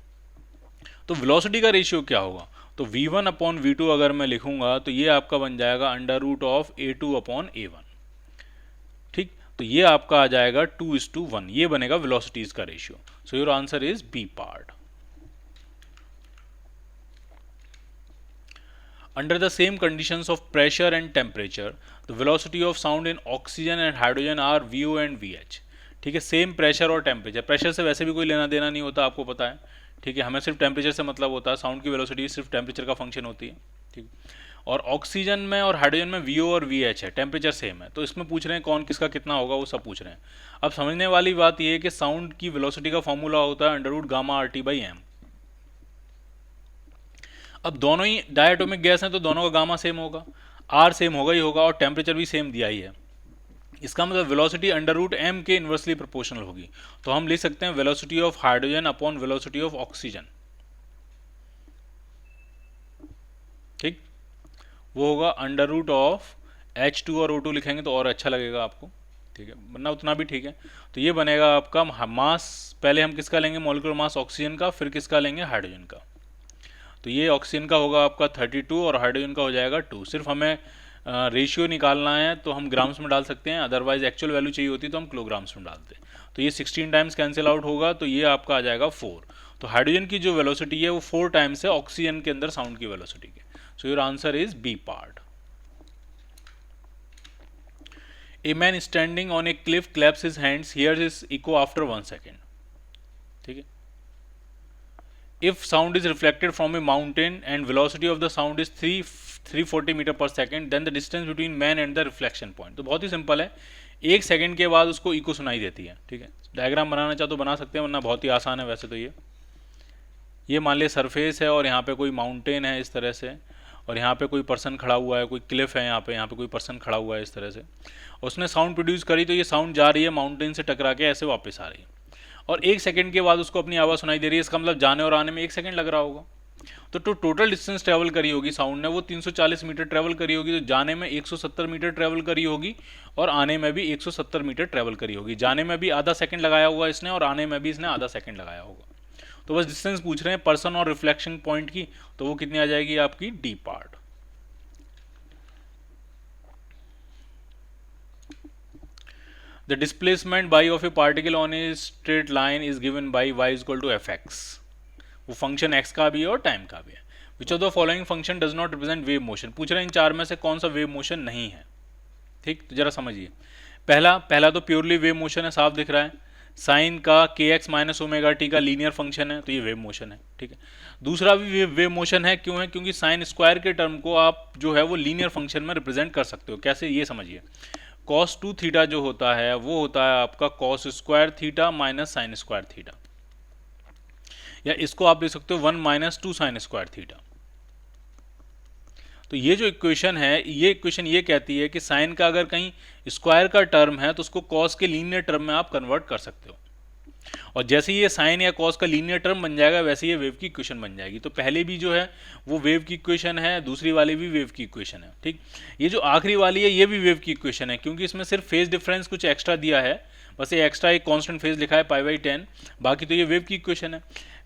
S1: तो वेलोसिटी का रेशियो क्या होगा, तो v1/v2 अगर मैं लिखूंगा तो ये आपका बन जाएगा अंडर रूट ऑफ a2/a1। ठीक, तो ये आपका आ जाएगा 2:1, ये बनेगा वेलोसिटीज का ratio. So your answer is B part. Under the same conditions of pressure and temperature, the velocity of sound in oxygen and hydrogen are VO and VH। ठीक है, सेम प्रेशर और टेम्परेचर, प्रेशर से वैसे भी कोई लेना देना नहीं होता, आपको पता है। ठीक है, हमें सिर्फ टेम्परेचर से मतलब होता है, साउंड की वेलोसिटी सिर्फ टेम्परेचर का फंक्शन होती है। ठीक, और ऑक्सीजन में और हाइड्रोजन में VO और VH है, टेम्परेचर सेम है, तो इसमें पूछ रहे हैं कौन किसका कितना होगा, वो सब पूछ रहे हैं। अब समझने वाली बात ये है कि साउंड की वेलोसिटी का फॉर्मूला होता है अंडर रूट गामा RT/m। अब दोनों ही डायटोमिक गैस हैं तो दोनों का गामा सेम होगा, आर सेम होगा ही होगा, और टेम्परेचर भी सेम दिया ही है। इसका मतलब वेलोसिटी अंडर रूट m के इन्वर्सली प्रोपोर्शनल होगी। तो हम लिख सकते हैं velocity of hydrogen upon velocity of oxygen. ठीक, वो होगा अंडर रूट ऑफ H2 और O2 लिखेंगे तो और अच्छा लगेगा आपको। ठीक है, वरना उतना भी ठीक है। तो ये बनेगा आपका मास, पहले हम किसका लेंगे, मॉलिक्यूलर मास ऑक्सीजन का, फिर किसका लेंगे, हाइड्रोजन का। तो ये ऑक्सीजन का होगा आपका 32 और हाइड्रोजन का हो जाएगा 2। सिर्फ हमें रेशियो निकालना है तो हम ग्राम्स में डाल सकते हैं, अदरवाइज एक्चुअल वैल्यू चाहिए होती तो हम किलोग्राम्स में डालते हैं। तो ये 16 टाइम्स कैंसिल आउट होगा, तो ये आपका आ जाएगा 4। तो हाइड्रोजन की जो वेलोसिटी है वो 4 टाइम्स है ऑक्सीजन के अंदर साउंड की वेलोसिटी के। So your answer is B part. A man standing on a cliff claps his hands, hears his echo after 1 second. ठीक है, if sound is reflected from a mountain and velocity of the sound is 340 metre पर second, then the distance between man and the reflection point। तो बहुत ही सिंपल है, 1 सेकेंड के बाद उसको इको सुनाई देती है। ठीक है, डायग्राम बनाना चाहो तो बना सकते हैं, वरना बहुत ही आसान है वैसे तो। ये मान लिया सरफेस है और यहाँ पे कोई माउंटेन है इस तरह से, और यहाँ पे कोई पर्सन खड़ा हुआ है, कोई क्लिफ है यहाँ पे कोई पर्सन खड़ा हुआ है इस तरह से, और उसने साउंड प्रोड्यूस करी, तो ये साउंड जा रही है माउंटेन से टकरा के ऐसे वापस आ रही है, और 1 सेकंड के बाद उसको अपनी आवाज़ सुनाई दे रही है। इसका मतलब जाने और आने में 1 सेकंड लग रहा होगा। तो टोटल डिस्टेंस ट्रैवल करी होगी साउंड ने वो 340 मीटर ट्रैवल करी होगी। तो जाने में 170 मीटर ट्रैवल करी होगी और आने में भी 170 मीटर ट्रैवल करी होगी। जाने में भी आधा सेकंड लगाया हुआ इसने और आने में भी इसने आधा सेकंड लगाया होगा। तो बस डिस्टेंस पूछ रहे हैं पर्सन और रिफ्लेक्शन पॉइंट की, तो वो कितनी आ जाएगी आपकी, D part. The displacement by of a particle on a straight line is given by y is equal to fx। वो फंक्शन x का भी है और टाइम का भी है। Which of the following function does not represent wave motion? पूछ रहे हैं इन चार में से कौन सा वेव मोशन नहीं है। ठीक, तो जरा समझिए। पहला तो प्योरली वेव मोशन है, साफ दिख रहा है। साइन का kx माइनस ओमेगा टी का लीनियर फंक्शन है, तो ये वेव मोशन है। ठीक है, दूसरा भी वेव मोशन है, क्यों है, क्योंकि साइन स्क्वायर के टर्म को आप जो है वो लीनियर फंक्शन में रिप्रेजेंट कर सकते हो। कैसे, ये समझिए। cos 2 थीटा जो होता है वो होता है आपका cos square theta minus sine square theta, या इसको आप देख सकते हो 1 माइनस 2 साइन स्क्वायर थीटा। तो ये जो इक्वेशन है, ये इक्वेशन ये कहती है कि साइन का अगर कहीं स्क्वायर का टर्म है तो उसको कॉस के लीनियर टर्म में आप कन्वर्ट कर सकते हो, और जैसे ये साइन या कॉस का लीनियर टर्म बन जाएगा वैसे ये वेव की इक्वेशन बन जाएगी। तो पहले भी जो है वो वेव की इक्वेशन है, दूसरी वाली भी वेव की इक्वेशन है। ठीक, ये जो आखिरी वाली है ये भी वेव की इक्वेशन है, क्योंकि इसमें सिर्फ फेज डिफरेंस कुछ एक्स्ट्रा दिया है, बस ये एक्स्ट्रा एक कांस्टेंट फेज लिखा है π/10, बाकी तो ये वेव की इक्वेशन है।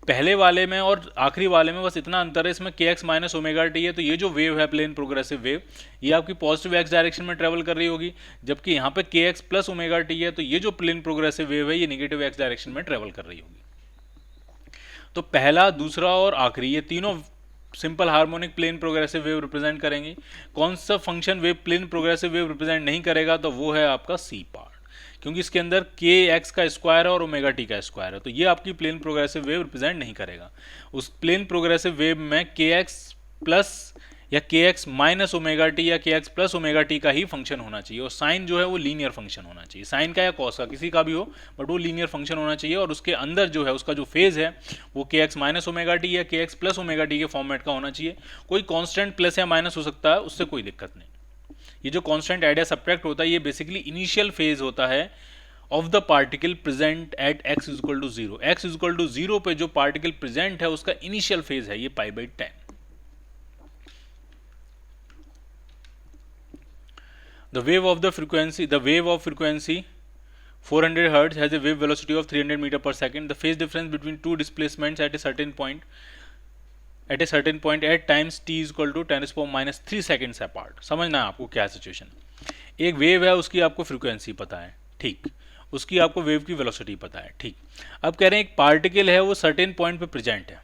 S1: पहले वाले में और आखिरी वाले में बस इतना अंतर है, इसमें kx माइनस ओमेगा टी है, तो ये जो वेव है प्लेन प्रोग्रेसिव वेव, ये आपकी पॉजिटिव एक्स डायरेक्शन में ट्रेवल कर रही होगी, जबकि यहाँ पे kx प्लस ओमेगा टी है, तो ये जो प्लेन प्रोग्रेसिव वेव है ये नेगेटिव एक्स डायरेक्शन में ट्रेवल कर रही होगी। तो पहला, दूसरा और आखिरी, ये तीनों simple harmonic plane progressive wave represent करेंगी। कौन सा function wave plane progressive wave represent नहीं करेगा, तो वो है आपका सी पार्ट, क्योंकि इसके अंदर के एक्स का स्क्वायर है और ओमेगा टी का स्क्वायर है, तो ये आपकी प्लेन प्रोग्रेसिव वेव रिप्रेजेंट नहीं करेगा। उस प्लेन प्रोग्रेसिव वेव में के एक्स प्लस या के एक्स माइनस ओमेगा टी या के एक्स प्लस ओमेगा टी का ही फंक्शन होना चाहिए, और साइन जो है वो लीनियर फंक्शन होना चाहिए, साइन का या कॉस का किसी का भी हो, बट वो लीनियर फंक्शन होना चाहिए, और उसके अंदर जो है उसका जो फेज है वो के एक्स माइनस ओमेगा टी या के एक्स प्लस ओमेगा टी के फॉर्मेट का होना चाहिए। कोई कॉन्स्टेंट प्लस या माइनस हो सकता है, उससे कोई दिक्कत नहीं। ये जो कांस्टेंट आइडिया सब्ट्रैक्ट होता है ये बेसिकली इनिशियल फेज होता है of the particle present at x is equal to 0। x is equal to 0 पे जो पार्टिकल प्रेजेंट है उसका इनिशियल फेज है ये π/10। The wave of frequency 400 Hz has a wave velocity of 300 meter per second. The phase difference between two displacements at a certain point at times t is equal to 10⁻³ seconds apart। समझना है आपको क्या सिचुएशन। एक वेव है, उसकी आपको फ्रीक्वेंसी पता है, ठीक, उसकी आपको वेव की वेलोसिटी पता है, ठीक। अब कह रहे हैं एक पार्टिकल है वो सर्टेन पॉइंट पे प्रेजेंट है,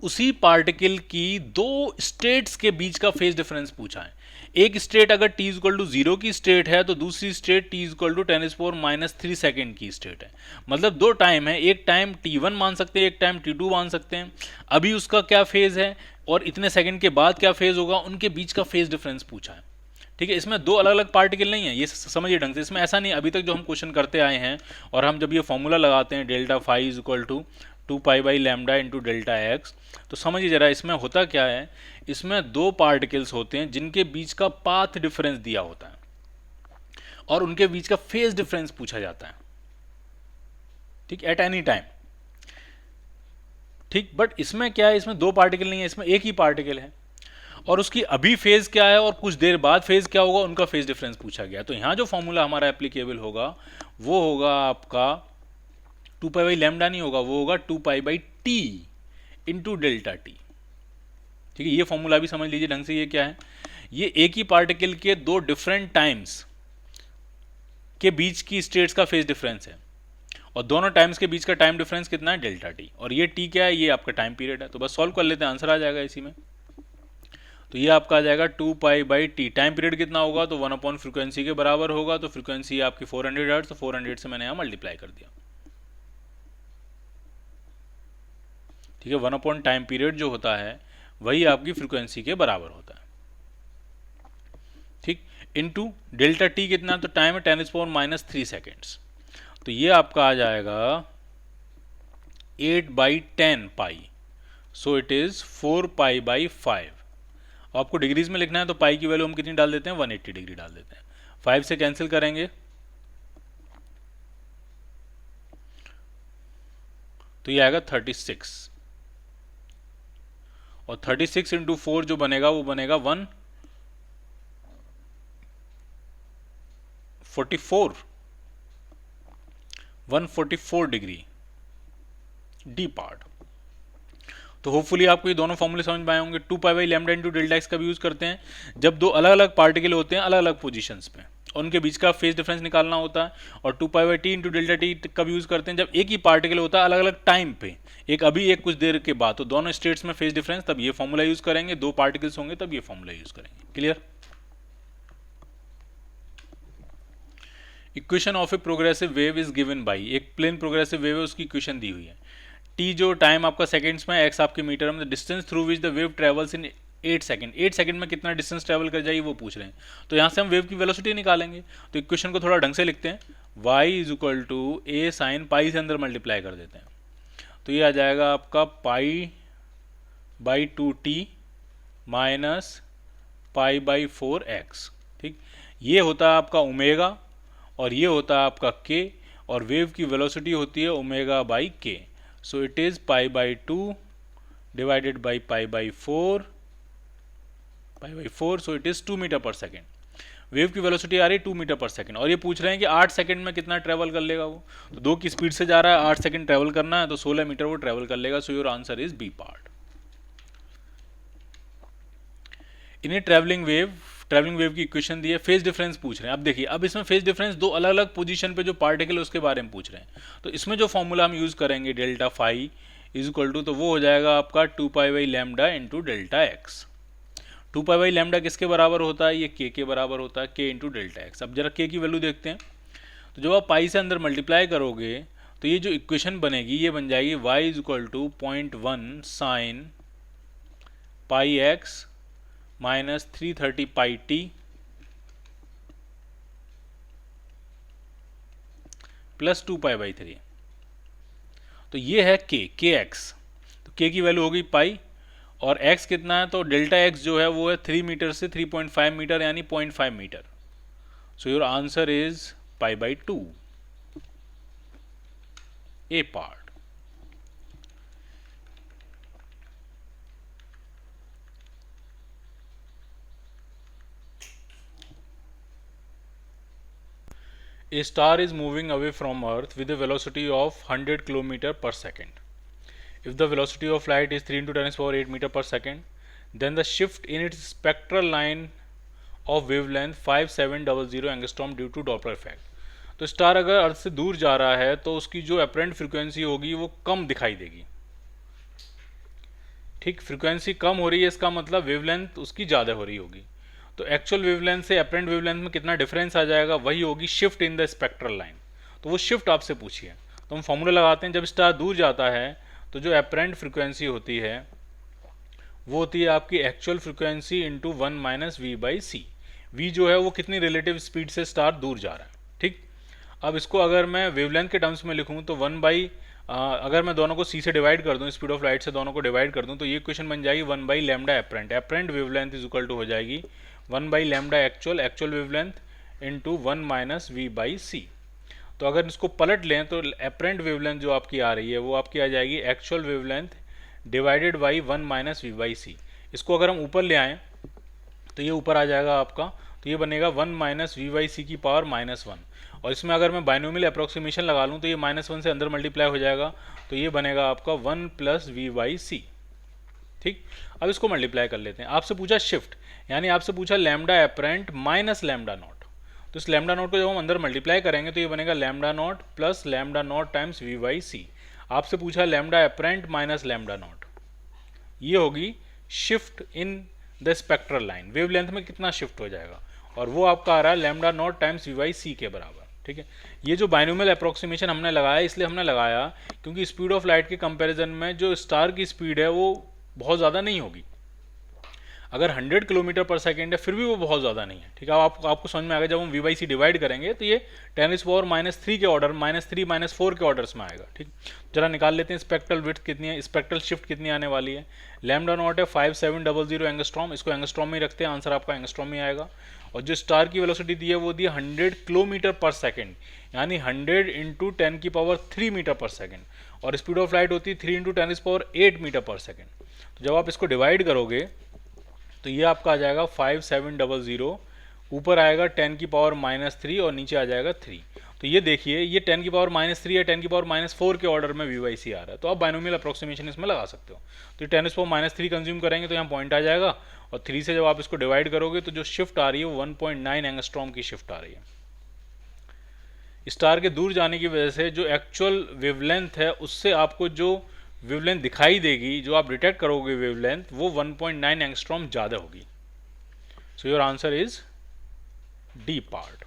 S1: उसी पार्टिकल की दो स्टेट्स के बीच का फेज डिफरेंस पूछा है। एक स्टेट अगर t इक्वल टू 0 की स्टेट है तो दूसरी state t equal to 10⁻³ second की स्टेट है। मतलब दो टाइम है, एक टाइम t1 मान सकते हैं, एक टाइम t2 मान सकते हैं। अभी उसका क्या फेज है और इतने सेकंड के बाद क्या फेज होगा, उनके बीच का फेज डिफरेंस पूछा है, ठीक है। इसमें दो अलग अलग पार्टिकल नहीं है, ये समझिए ढंग से। इसमें ऐसा नहीं, अभी तक जो हम क्वेश्चन करते आए हैं और हम जब ये फॉर्मूला लगाते हैं delta phi is equal to 2π/λ into delta x, तो समझिए जरा इसमें होता क्या है। इसमें दो पार्टिकल्स होते हैं जिनके बीच का पाथ डिफरेंस दिया होता है और उनके बीच का फेज डिफरेंस पूछा जाता है, ठीक, एट एनी टाइम, ठीक। बट इसमें क्या है, इसमें दो पार्टिकल नहीं है, इसमें एक ही पार्टिकल है और उसकी अभी फेज क्या है और कुछ देर बाद फेज क्या होगा, उनका फेज डिफरेंस पूछा गया। तो यहां जो फॉर्मूला हमारा एप्लीकेबल होगा वो होगा आपका 2π/λ नहीं होगा, वो होगा 2π/t इंटू डेल्टा टी, ठीक है। ये फॉर्मूला भी समझ लीजिए ढंग से। ये क्या है, ये एक ही पार्टिकल के दो डिफरेंट टाइम्स के बीच की स्टेट्स का फेज डिफरेंस है और दोनों टाइम्स के बीच का टाइम डिफरेंस कितना है, डेल्टा टी। और ये टी क्या है, ये आपका टाइम पीरियड है। तो बस सॉल्व कर लेते हैं, आंसर आ जाएगा इसी में। तो ये आपका आ जाएगा 2π/t। टाइम पीरियड कितना होगा, तो 1 फ्रीक्वेंसी के बराबर होगा। तो फ्रीक्वेंसी आपकी 400 हर्ट्ज, तो 400 से मैंने यहाँ मल्टीप्लाई कर दिया, ठीक है। 1 टाइम पीरियड जो होता है वही आपकी फ्रीक्वेंसी के बराबर होता है, ठीक। इनटू डेल्टा टी कितना, तो टाइम है 10⁻³ सेकेंड्स। तो ये आपका आ जाएगा 8/10 पाई, सो इट इज 4π/5। आपको डिग्रीज में लिखना है तो पाई की वैल्यू हम कितनी डाल देते हैं, 180 डिग्री डाल देते हैं। 5 से कैंसिल करेंगे तो ये आएगा 36 और 36 इंटू 4 जो बनेगा वो बनेगा 144 डिग्री डी पार्ट। तो होपफुली आपको ये दोनों फॉर्मूले समझ में आए होंगे। 2π/λ इंटू डेल्टा एक्स कब यूज करते हैं, जब दो अलग अलग पार्टिकल होते हैं अलग अलग पोजीशंस पे, उनके बीच का फेज डिफरेंस निकालना होता है। और 2π/t इंटू डेल्टा टी कब यूज करते हैं, जब एक ही पार्टिकल होता है अलग अलग टाइम पे, एक अभी एक कुछ देर के बाद, तो दोनों स्टेट्स में फेज डिफरेंस, तब ये फॉर्मूला यूज करेंगे। दो पार्टिकल्स होंगे तब ये फॉर्मूला यूज करेंगे। Clear. Equation of a progressive wave is given by, एक प्लेन प्रोग्रेसिव वेव है उसकी इक्वेशन दी हुई है। टी जो टाइम आपका सेकंड्स में, एक्स आपके मीटर में, distance through which the wave travels in 8 second. 8 second में कितना डिस्टेंस ट्रेवल कर जाएगी वो पूछ रहे हैं। तो यहाँ से हम वेव की वेलोसिटी निकालेंगे। तो इक्वेशन को थोड़ा ढंग से लिखते हैं, y is equal to a sine pi से अंदर मल्टीप्लाई कर देते हैं। तो ये आ जाएगा आपका π/2t माइनस π/4x, ठीक। ये होता है आपका ओमेगा और ये होता है आपका k, और वेव की वेलोसिटी होती है ω/k। So it is π/2 divided by π/4, so it is 2 metre पर सेकेंड। वेव की वेलोसिटी आ रही है 2 मीटर पर सेकेंड और ये पूछ रहे हैं कि 8 सेकंड में कितना ट्रेवल कर लेगा वो। तो 2 की स्पीड से जा रहा है, 8 सेकंड ट्रेवल करना है, तो 16 मीटर वो ट्रेवल कर लेगा। So your answer is B part. इन्हें ट्रेवलिंग वेव की इक्वेशन दी है, फेज डिफरेंस पूछ रहे हैं। अब देखिए, अब इसमें फेज डिफरेंस दो अलग अलग पोजीशन पे जो पार्टिकल है उसके बारे में पूछ रहे हैं। तो इसमें जो फॉर्मूला हम यूज करेंगे delta phi is equal to, तो वो हो जाएगा आपका 2π/λ इंटू डेल्टा एक्स। 2π/λ किसके बराबर होता है, ये k के बराबर होता है, k इंटू डेल्टा एक्स। अब जरा k की वैल्यू देखते हैं। तो जब आप पाई से अंदर मल्टीप्लाई करोगे तो ये जो इक्वेशन बनेगी ये बन जाएगी y is equal to 0.1 sine pi x minus 330 pi t plus 2π/3। तो ये है k एक्स। तो k की वैल्यू होगी पाई और x कितना है, तो डेल्टा x जो है वो है 3 मीटर से 3.5 मीटर यानी 0.5 metre. So your answer is π/2। A part. A star is moving away from Earth with a velocity of 100 km per second. If the velocity of light is 3 into 10 power 8 meter per second, then the shift in its spectral line of wavelength 5700 angstrom due to Doppler effect. तो स्टार अगर अर्थ से दूर जा रहा है तो उसकी जो अपरेंट फ्रीक्वेंसी होगी वो कम दिखाई देगी. ठीक, फ्रीक्वेंसी कम हो रही है इसका मतलब वेवलेंथ उसकी ज़्यादा हो रही होगी. तो एक्चुअल वेवलेंथ से अपरेंट वेवलेंथ में कितना डिफरेंस आ जाएगा, वही होगी shift in the spectral line. तो वो शिफ्ट आपसे पूछिए. तो हम फॉर्मूला लगाते हैं, जब स्टार दूर जाता है तो जो अपरेंट फ्रीक्वेंसी होती है वो होती है आपकी actual frequency into 1 minus we by C. V जो है वो कितनी रिलेटिव स्पीड से स्टार दूर जा रहा है. ठीक, अब इसको अगर मैं वेवलेंथ के टर्म्स में लिखूँ तो 1 बाई अगर मैं दोनों को सी से डिवाइड कर दूं, स्पीड ऑफ लाइट से दोनों को डिवाइड कर दूं, तो ये इक्वेशन बन जाएगी 1 by lambda apparent. Apparent wavelength is equal to हो जाएगी 1 by lambda actual wavelength into 1 minus we by c. तो अगर इसको पलट लें तो अपरेंट वेवलेंथ जो आपकी आ रही है वो आपकी आ जाएगी actual wavelength divided by 1 minus we by c. इसको अगर हम ऊपर ले आएँ तो ये ऊपर आ जाएगा आपका, तो ये बनेगा 1 माइनस वी बाई सी की पावर -1. और इसमें अगर मैं बाइनोमियल अप्रोक्सीमेशन लगा लूँ तो ये -1 से अंदर मल्टीप्लाई हो जाएगा, तो ये बनेगा आपका 1 प्लस वी बाई सी. ठीक, अब इसको मल्टीप्लाई कर लेते हैं. आपसे पूछा शिफ्ट, यानी आपसे पूछा lambda apparent minus lambda not. तो इस लैम्डा नॉट को जब हम अंदर मल्टीप्लाई करेंगे तो ये बनेगा lambda naught plus lambda naught times v by c. आपसे पूछा lambda apparent minus lambda naught, ये होगी shift in the spectral line. Wavelength में कितना शिफ्ट हो जाएगा, और वो आपका आ रहा है lambda naught times v by c के बराबर. ठीक है, ये जो बाइनोमियल अप्रोक्सीमेशन हमने लगाया इसलिए हमने लगाया क्योंकि स्पीड ऑफ लाइट के कंपैरिजन में जो स्टार की स्पीड है वो बहुत ज़्यादा नहीं होगी. अगर 100 किलोमीटर पर सेकेंड है फिर भी वो बहुत ज़्यादा नहीं है. ठीक है, आपको समझ में आएगा जब हम वी बाई सी डिवाइड करेंगे तो ये 10⁻³ के ऑर्डर -3 -4 के ऑर्डर्स में आएगा. ठीक, जरा निकाल लेते हैं स्पेक्ट्रल विड्थ कितनी है, स्पेक्ट्रल शिफ्ट कितनी आने वाली है. लैम्डा नॉट है 5700 एंगस्ट्रॉम, इसको एंगस्ट्रॉम में ही रखते हैं, आंसर आपका एंगस्ट्रॉम में आएगा. और जो स्टार की वेलोसिटी दी है वो दी है 100 किलोमीटर पर सेकेंड, यानी 100 इंटू 10⁻³ मीटर पर सेकेंड. और स्पीड ऑफ लाइट होती है 3 इंटू 10⁸ मीटर पर सेकेंड. तो जब आप इसको डिवाइड करोगे तो ये आपका आ जाएगा 5700, ऊपर आएगा 10⁻³ और नीचे आ जाएगा 3. तो ये देखिए ये 10⁻³ या 10⁻⁴ के ऑर्डर में वी बाई सी आ रहा है. तो आप बाइनोमियल अप्रोक्सीमेशन इसमें लगा सकते हो. तो 10⁻³ कंज्यूम करेंगे तो यहाँ पॉइंट आ जाएगा, और 3 से जब आप इसको डिवाइड करोगे तो जो शिफ्ट आ रही है वो 1.9 एंगस्ट्रॉम की शिफ्ट आ रही है. स्टार के दूर जाने की वजह से जो एक्चुअल वेवलेंथ है उससे आपको जो वेवलेंथ दिखाई देगी, जो आप डिटेक्ट करोगे वेवलेंथ, वो 1.9 एंगस्ट्रॉम ज़्यादा होगी. सो your answer is D part.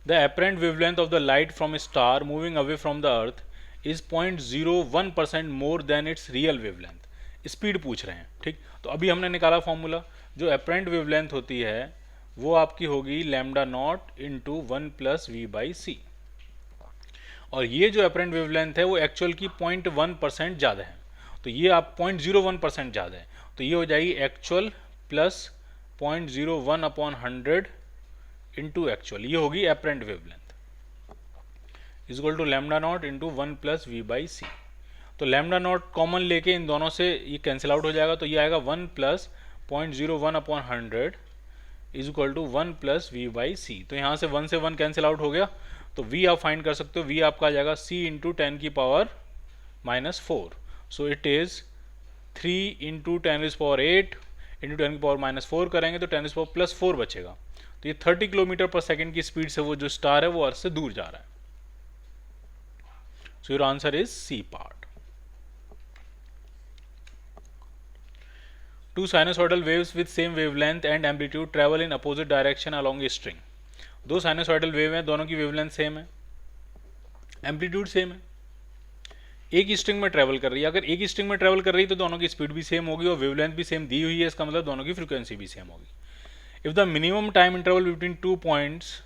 S1: The apparent wavelength of the light from a star moving away from the earth is 0.01% more than its real wavelength. Speed पूछ रहे हैं. ठीक, तो अभी हमने निकाला फॉर्मूला, जो अपरेंट वेवलेंथ होती है वो आपकी होगी lambda naught into 1 plus v by c. और ये जो अपरेंट वेवलेंथ है वो एक्चुअल की 0.1% ज़्यादा है, तो ये आप 0.01% ज़्यादा है, तो ये हो जाएगी एक्चुअल प्लस 0.01/100 इंटू एक्चुअल. ये होगी apparent wavelength is equal to lambda naught into 1 plus v by c. तो लैम्डा नॉट कॉमन लेके इन दोनों से ये कैंसिल आउट हो जाएगा, तो ये आएगा 1 plus 0.01/100 is equal to 1 plus v by c. तो यहाँ से 1 से 1 कैंसिल आउट हो गया, तो v आप फाइंड कर सकते हो. v आपका आ जाएगा c into 10⁻⁴. So it is 3 into 10⁸ into 10⁻⁴ करेंगे तो 10⁻+4 बचेगा. तो ये 30 किलोमीटर पर सेकेंड की स्पीड से वो जो स्टार है वो अर्थ से दूर जा रहा है. So your answer is C part. Two sinusoidal waves with same wavelength and amplitude travel in opposite direction along a string. दो साइनोसॉइडल वेव हैं, दोनों की वेवलेंथ सेम है, एम्पलीट्यूड सेम है, एक ही स्ट्रिंग में ट्रेवल कर रही है. अगर एक ही स्ट्रिंग में ट्रेवल कर रही है तो दोनों की स्पीड भी सेम होगी और वेवलेंथ भी सेम दी हुई है, इसका मतलब दोनों की फ्रीक्वेंसी भी सेम होगी. If the minimum time interval between two points,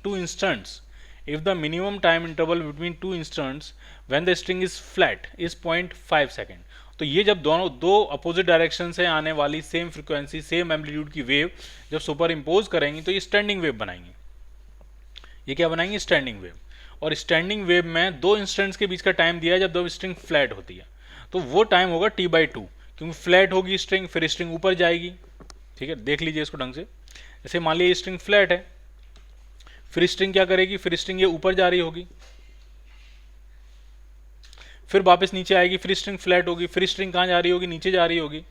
S1: two instants, if the minimum time interval between two instants when the string is flat is 0.5 second. तो ये जब दोनों दो अपोजिट डायरेक्शन से आने वाली सेम फ्रीक्वेंसी सेम एम्पलीट्यूड की वेव जब सुपर इम्पोज करेंगी तो ये स्टैंडिंग वेव बनाएंगी। ये क्या बनाएंगे? Standing wave. और स्टैंडिंग वेव में दो इंस्टेंट्स के बीच का टाइम दिया है जब दो स्ट्रिंग फ्लैट होती है, तो वो टाइम होगा t/2, क्योंकि फ्लैट होगी स्ट्रिंग, फिर स्ट्रिंग ऊपर जाएगी। ठीक है, देख लीजिए इसको ढंग से। जैसे मान लीजिए स्ट्रिंग फ्लैट है, फिर स्ट्रिंग क्या करेगी? फिर स्ट्रिंग ये ऊपर जा रही होगी, फिर वापस नीचे आएगी, फिर स्ट्रिंग फ्लैट होगी, फिर स्ट्रिंग कहाँ जा रही होगी? नीचे जा रही होगी।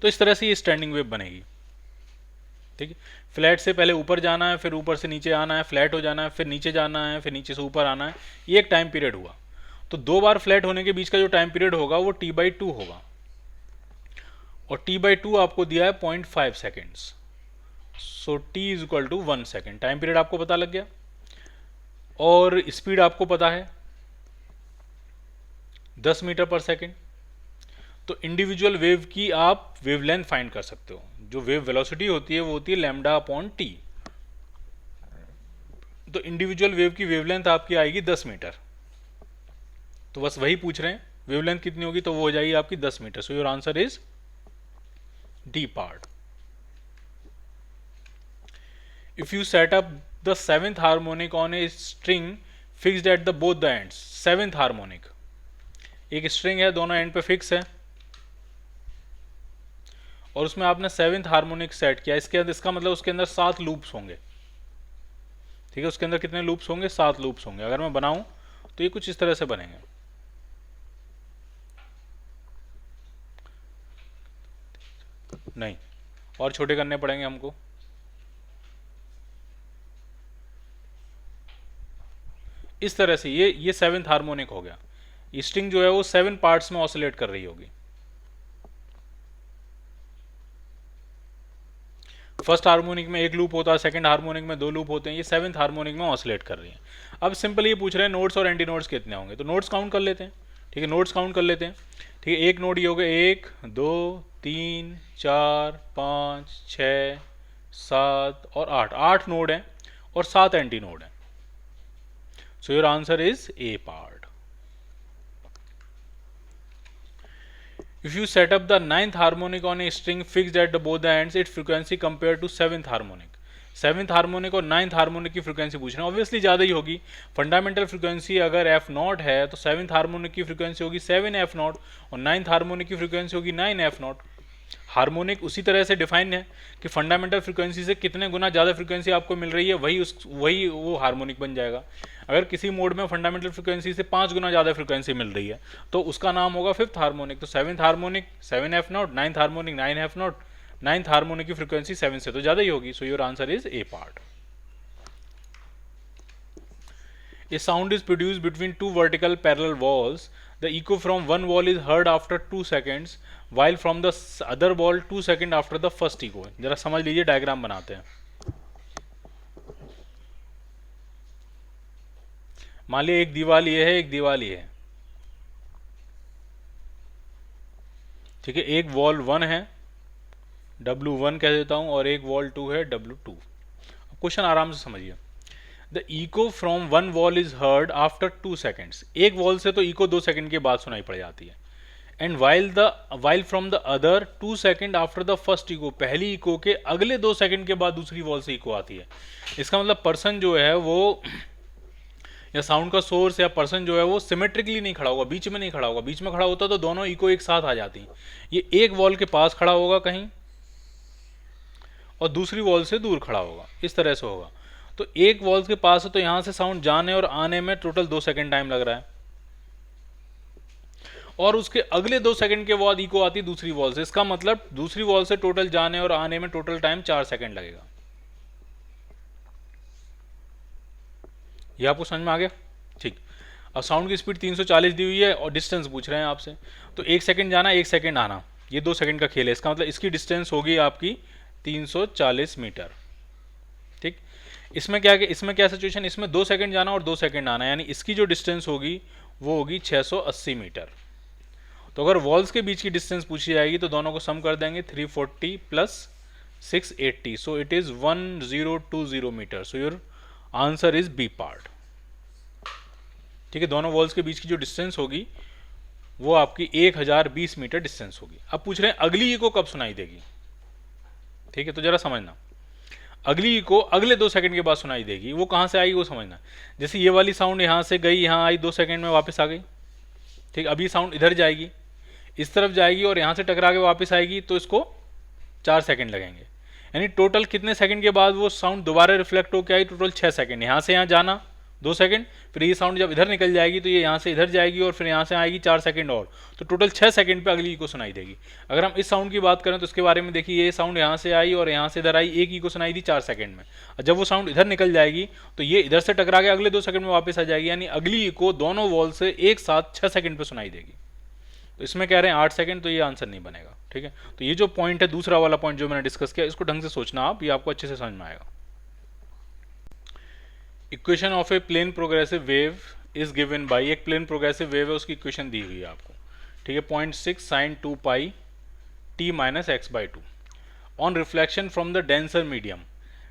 S1: तो इस तरह से ये स्टैंडिंग वेव बनेगी। ठीक है, फ्लैट से पहले ऊपर जाना है, फिर ऊपर से नीचे आना है, फ्लैट हो जाना है, फिर नीचे जाना है, फिर नीचे से ऊपर आना है। ये एक टाइम पीरियड हुआ। तो दो बार फ्लैट होने के बीच का जो टाइम पीरियड होगा वो t/2 होगा, और t/2 आपको दिया है 0.5 seconds. So t is equal to 1 second. Time period आपको पता लग गया, और स्पीड आपको पता है 10 मीटर पर सेकेंड। तो इंडिविजुअल वेव की आप वेवलेंथ फाइंड कर सकते हो। जो वेव वेलोसिटी होती है वो होती है λ/t। तो इंडिविजुअल वेव की वेवलेंथ आपकी आएगी 10 मीटर। तो बस वही पूछ रहे हैं वेवलेंथ कितनी होगी, तो वो हो जाएगी आपकी 10 metre. So your answer is D part. If you set up the seventh harmonic on a string fixed at the both the ends. Seventh harmonic, एक स्ट्रिंग है, दोनों एंड पे फिक्स है, और उसमें आपने सेवेंथ हार्मोनिक सेट किया। इसके अंदर, इसका मतलब उसके अंदर 7 लूप्स होंगे। ठीक है, उसके अंदर कितने लूप्स होंगे? 7 लूप्स होंगे। अगर मैं बनाऊं तो ये कुछ इस तरह से बनेंगे। नहीं, और छोटे करने पड़ेंगे हमको। इस तरह से ये सेवेंथ हार्मोनिक हो गया। स्ट्रिंग जो है वो 7 पार्ट्स में ऑसिलेट कर रही होगी। फर्स्ट हार्मोनिक में एक लूप होता है, सेकंड हार्मोनिक में 2 लूप होते हैं, ये सेवेंथ हार्मोनिक में ऑसिलेट कर रही है। अब सिंपल ये पूछ रहे हैं नोट्स और एंटी नोट्स कितने होंगे, तो नोट्स काउंट कर लेते हैं। ठीक है, नोट्स काउंट कर लेते हैं। ठीक है, एक नोट ये हो गया 1 2 3 4 5 6 7 और 8। 8 नोड हैं और 7 एंटी नोड हैं। सो your answer is A part. If you set up the ninth harmonic on a string fixed at the both the ends, its frequency compared to seventh harmonic। Seventh harmonic और नाइन्थ हार्मोनिक की फ्रीक्वेंसी पूछ रहे हैं, ऑब्वियसली ज़्यादा ही होगी। फंडामेंटल फ्रीक्वेंसी अगर f0 है तो सेवेंथ हार्मोनिक की फ्रीक्वेंसी होगी 7f0 और नाइन्थ हार्मोनिक की फ्रीक्वेंसी होगी 9f0। हार्मोनिक उसी तरह से डिफाइन है कि फंडामेंटल फ्रीक्वेंसी से कितने गुना ज़्यादा फ्रीक्वेंसी आपको मिल रही है, वही वो हार्मोनिक बन जाएगा। अगर किसी मोड में फंडामेंटल फ्रीक्वेंसी से 5 गुना ज़्यादा फ्रीक्वेंसी मिल रही है तो उसका नाम होगा फिफ्थ हार्मोनिक। तो seventh harmonic 7f0, ninth harmonic 9f0, ninth harmonic की फ्रीक्वेंसी 7 से तो ज़्यादा ही होगी। सो your answer is A part. A sound is produced between two vertical parallel walls. The echo from one wall is heard after 2 seconds, while from the other wall 2 seconds after the first echo। जरा समझ लीजिए, डायग्राम बनाते हैं। मान लीजिए एक दीवार ये है, एक दीवार ये है। ठीक है, एक वॉल 1 है, W1 कह देता हूं, और एक वॉल 2 है, W2। क्वेश्चन आराम से समझिए। The eco from one wall is heard after 2 seconds. एक वॉल से तो इको 2 सेकंड के बाद सुनाई पड़ जाती है। And while from the other 2 second after the first echo. पहली इको के अगले 2 सेकंड के बाद दूसरी वॉल से इको आती है। इसका मतलब पर्सन जो है वो, या साउंड का सोर्स या पर्सन जो है वो सिमेट्रिकली नहीं खड़ा होगा, बीच में नहीं खड़ा होगा। बीच में खड़ा होता तो दोनों इको एक साथ आ जाती। ये एक वॉल के पास खड़ा होगा कहीं और दूसरी वॉल से दूर खड़ा होगा, इस तरह से होगा। तो एक वॉल के पास है तो यहां से साउंड जाने और आने में टोटल 2 सेकंड टाइम लग रहा है, और उसके अगले 2 सेकंड के बाद इको आती दूसरी वॉल से। इसका मतलब दूसरी वॉल से टोटल जाने और आने में टोटल टाइम 4 सेकंड लगेगा। यह आपको समझ में आ गया? ठीक। अब साउंड की स्पीड 340 दी हुई है और डिस्टेंस पूछ रहे हैं आपसे, तो 1 सेकंड जाना 1 सेकंड आना, ये 2 सेकंड का खेल है। इसका मतलब इसकी डिस्टेंस होगी आपकी 340 मीटर। ठीक। इसमें क्या सिचुएशन, इसमें 2 सेकंड जाना और 2 सेकंड आना, यानी इसकी जो डिस्टेंस होगी वो होगी 680 मीटर। तो अगर वॉल्स के बीच की डिस्टेंस पूछी जाएगी तो दोनों को सम कर देंगे, 340 plus 680, so it is 1020 metre. So your answer is B part. ठीक है, दोनों वॉल्स के बीच की जो डिस्टेंस होगी वो आपकी 1020 मीटर डिस्टेंस होगी। अब पूछ रहे हैं अगली इको कब सुनाई देगी। ठीक है, तो जरा समझना, अगली इको अगले 2 सेकंड के बाद सुनाई देगी। वो कहाँ से आएगी वो समझना। जैसे ये वाली साउंड यहाँ से गई, यहाँ आई, 2 सेकंड में वापस आ गई। ठीक, अभी साउंड इधर जाएगी, इस तरफ जाएगी और यहाँ से टकरा के वापस आएगी, तो इसको 4 सेकंड लगेंगे। यानी टोटल कितने सेकंड के बाद वो साउंड दोबारा रिफ्लेक्ट होकर आई, टोटल 6 सेकंड। यहाँ से यहाँ जाना 2 सेकंड, फिर ये साउंड जब इधर निकल जाएगी तो ये यहाँ से इधर जाएगी और फिर यहाँ से आएगी 4 सेकंड और, तो टोटल 6 सेकंड पे अगली इको सुनाई देगी। अगर हम इस साउंड की बात करें तो इसके बारे में देखिए, ये साउंड यहाँ से आई और यहाँ से इधर आई, एक इको सुनाई दी 4 सेकंड में। और जब वो साउंड इधर निकल जाएगी तो ये इधर से टकरा के अगले 2 सेकंड में वापस आ जाएगी, यानी अगली इको दोनों वॉल से एक साथ 6 सेकंड पे सुनाई देगी। तो इसमें कह रहे हैं 8 सेकंड, तो ये आंसर नहीं बनेगा। ठीक है, तो ये जो पॉइंट है, दूसरा वाला पॉइंट जो मैंने डिस्कस किया, इसको ढंग से सोचना आप, ये आपको अच्छे से समझ में आएगा। Equation of a plane progressive wave is given by, एक प्लेन प्रोग्रेसिव वेव है उसकी इक्वेशन दी हुई है आपको। ठीक है, 0.6 sin 2 pi t minus x by 2 on reflection from the denser medium.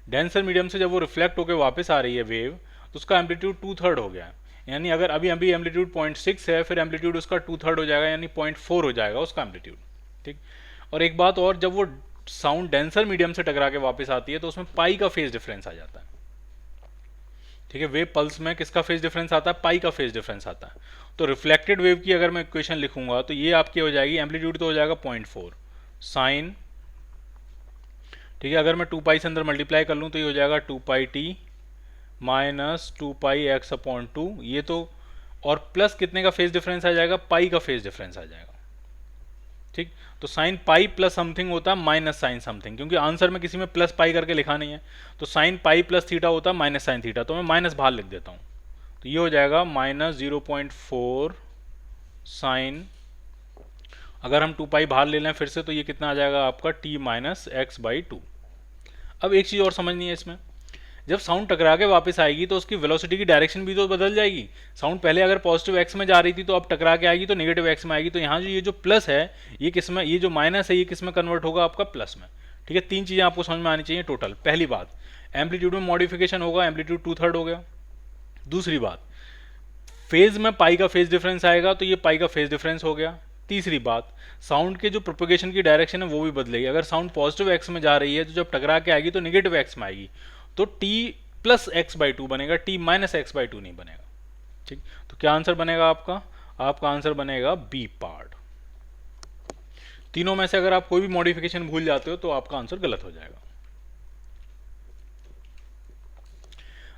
S1: Denser medium से जब वो रिफ्लेक्ट होकर वापस आ रही है वेव, तो उसका एम्पलीट्यूड 2/3 हो गया है। यानी अगर अभी अभी एम्पलीट्यूड 0.6 है, फिर एम्पलीट्यूड उसका 2/3 हो जाएगा, यानी 0.4 हो जाएगा उसका एम्पलीट्यूड। ठीक, और एक बात और, जब वो साउंड डेंसर मीडियम से टकरा के वापस आती है तो उसमें पाई का फेज डिफरेंस आ जाता है। ठीक है, वेव पल्स में किसका फेज डिफरेंस आता है, पाई का फेज डिफरेंस आता है। तो रिफ्लेक्टेड वेव की अगर मैं इक्वेशन लिखूंगा तो ये आपकी हो जाएगी, एम्पलीट्यूड तो हो जाएगा 0.4 साइन, ठीक है, अगर मैं 2 पाई से अंदर मल्टीप्लाई कर लूँ तो ये हो जाएगा 2 pi T minus 2 pi x upon 2, ये तो, और प्लस कितने का फेज डिफरेंस आ जाएगा, पाई का फेज डिफरेंस आ जाएगा। ठीक, तो साइन पाई प्लस समथिंग होता है माइनस साइन समथिंग, क्योंकि आंसर में किसी में प्लस पाई करके लिखा नहीं है, तो साइन पाई प्लस थीटा होता है माइनस साइन थीटा, तो मैं माइनस बाहर लिख देता हूँ, तो ये हो जाएगा माइनस 0.4 साइन, अगर हम 2 पाई बाहर ले लें फिर से तो ये कितना आ जाएगा आपका t माइनस एक्स बाई 2। अब एक चीज़ और समझनी है इसमें, जब साउंड टकरा के वापस आएगी तो उसकी वेलोसिटी की डायरेक्शन भी तो बदल जाएगी। साउंड पहले अगर पॉजिटिव एक्स में जा रही थी तो अब टकरा के आएगी तो नेगेटिव एक्स में आएगी, तो यहाँ जो ये जो प्लस है ये किस में, ये जो माइनस है ये किस में कन्वर्ट होगा, आपका प्लस में। ठीक है, 3 चीज़ें आपको समझ में आनी चाहिए टोटल। पहली बात, एम्पलीट्यूड में मॉडिफिकेशन होगा, एम्पलीट्यूड 2/3 हो गया। दूसरी बात, फेज में पाई का फेज डिफरेंस आएगा तो ये पाई का फेज डिफरेंस हो गया। तीसरी बात, साउंड के जो प्रोपेगेशन की डायरेक्शन है वो भी बदलेगी। अगर साउंड पॉजिटिव एक्स में जा रही है तो जब टकरा के आएगी तो नेगेटिव एक्स में आएगी, तो t प्लस एक्स बाई 2 बनेगा, t माइनस एक्स बाई 2 नहीं बनेगा। ठीक, तो क्या आंसर बनेगा आपका, आपका आंसर बनेगा बी पार्ट। तीनों में से अगर आप कोई भी मॉडिफिकेशन भूल जाते हो तो आपका आंसर गलत हो जाएगा।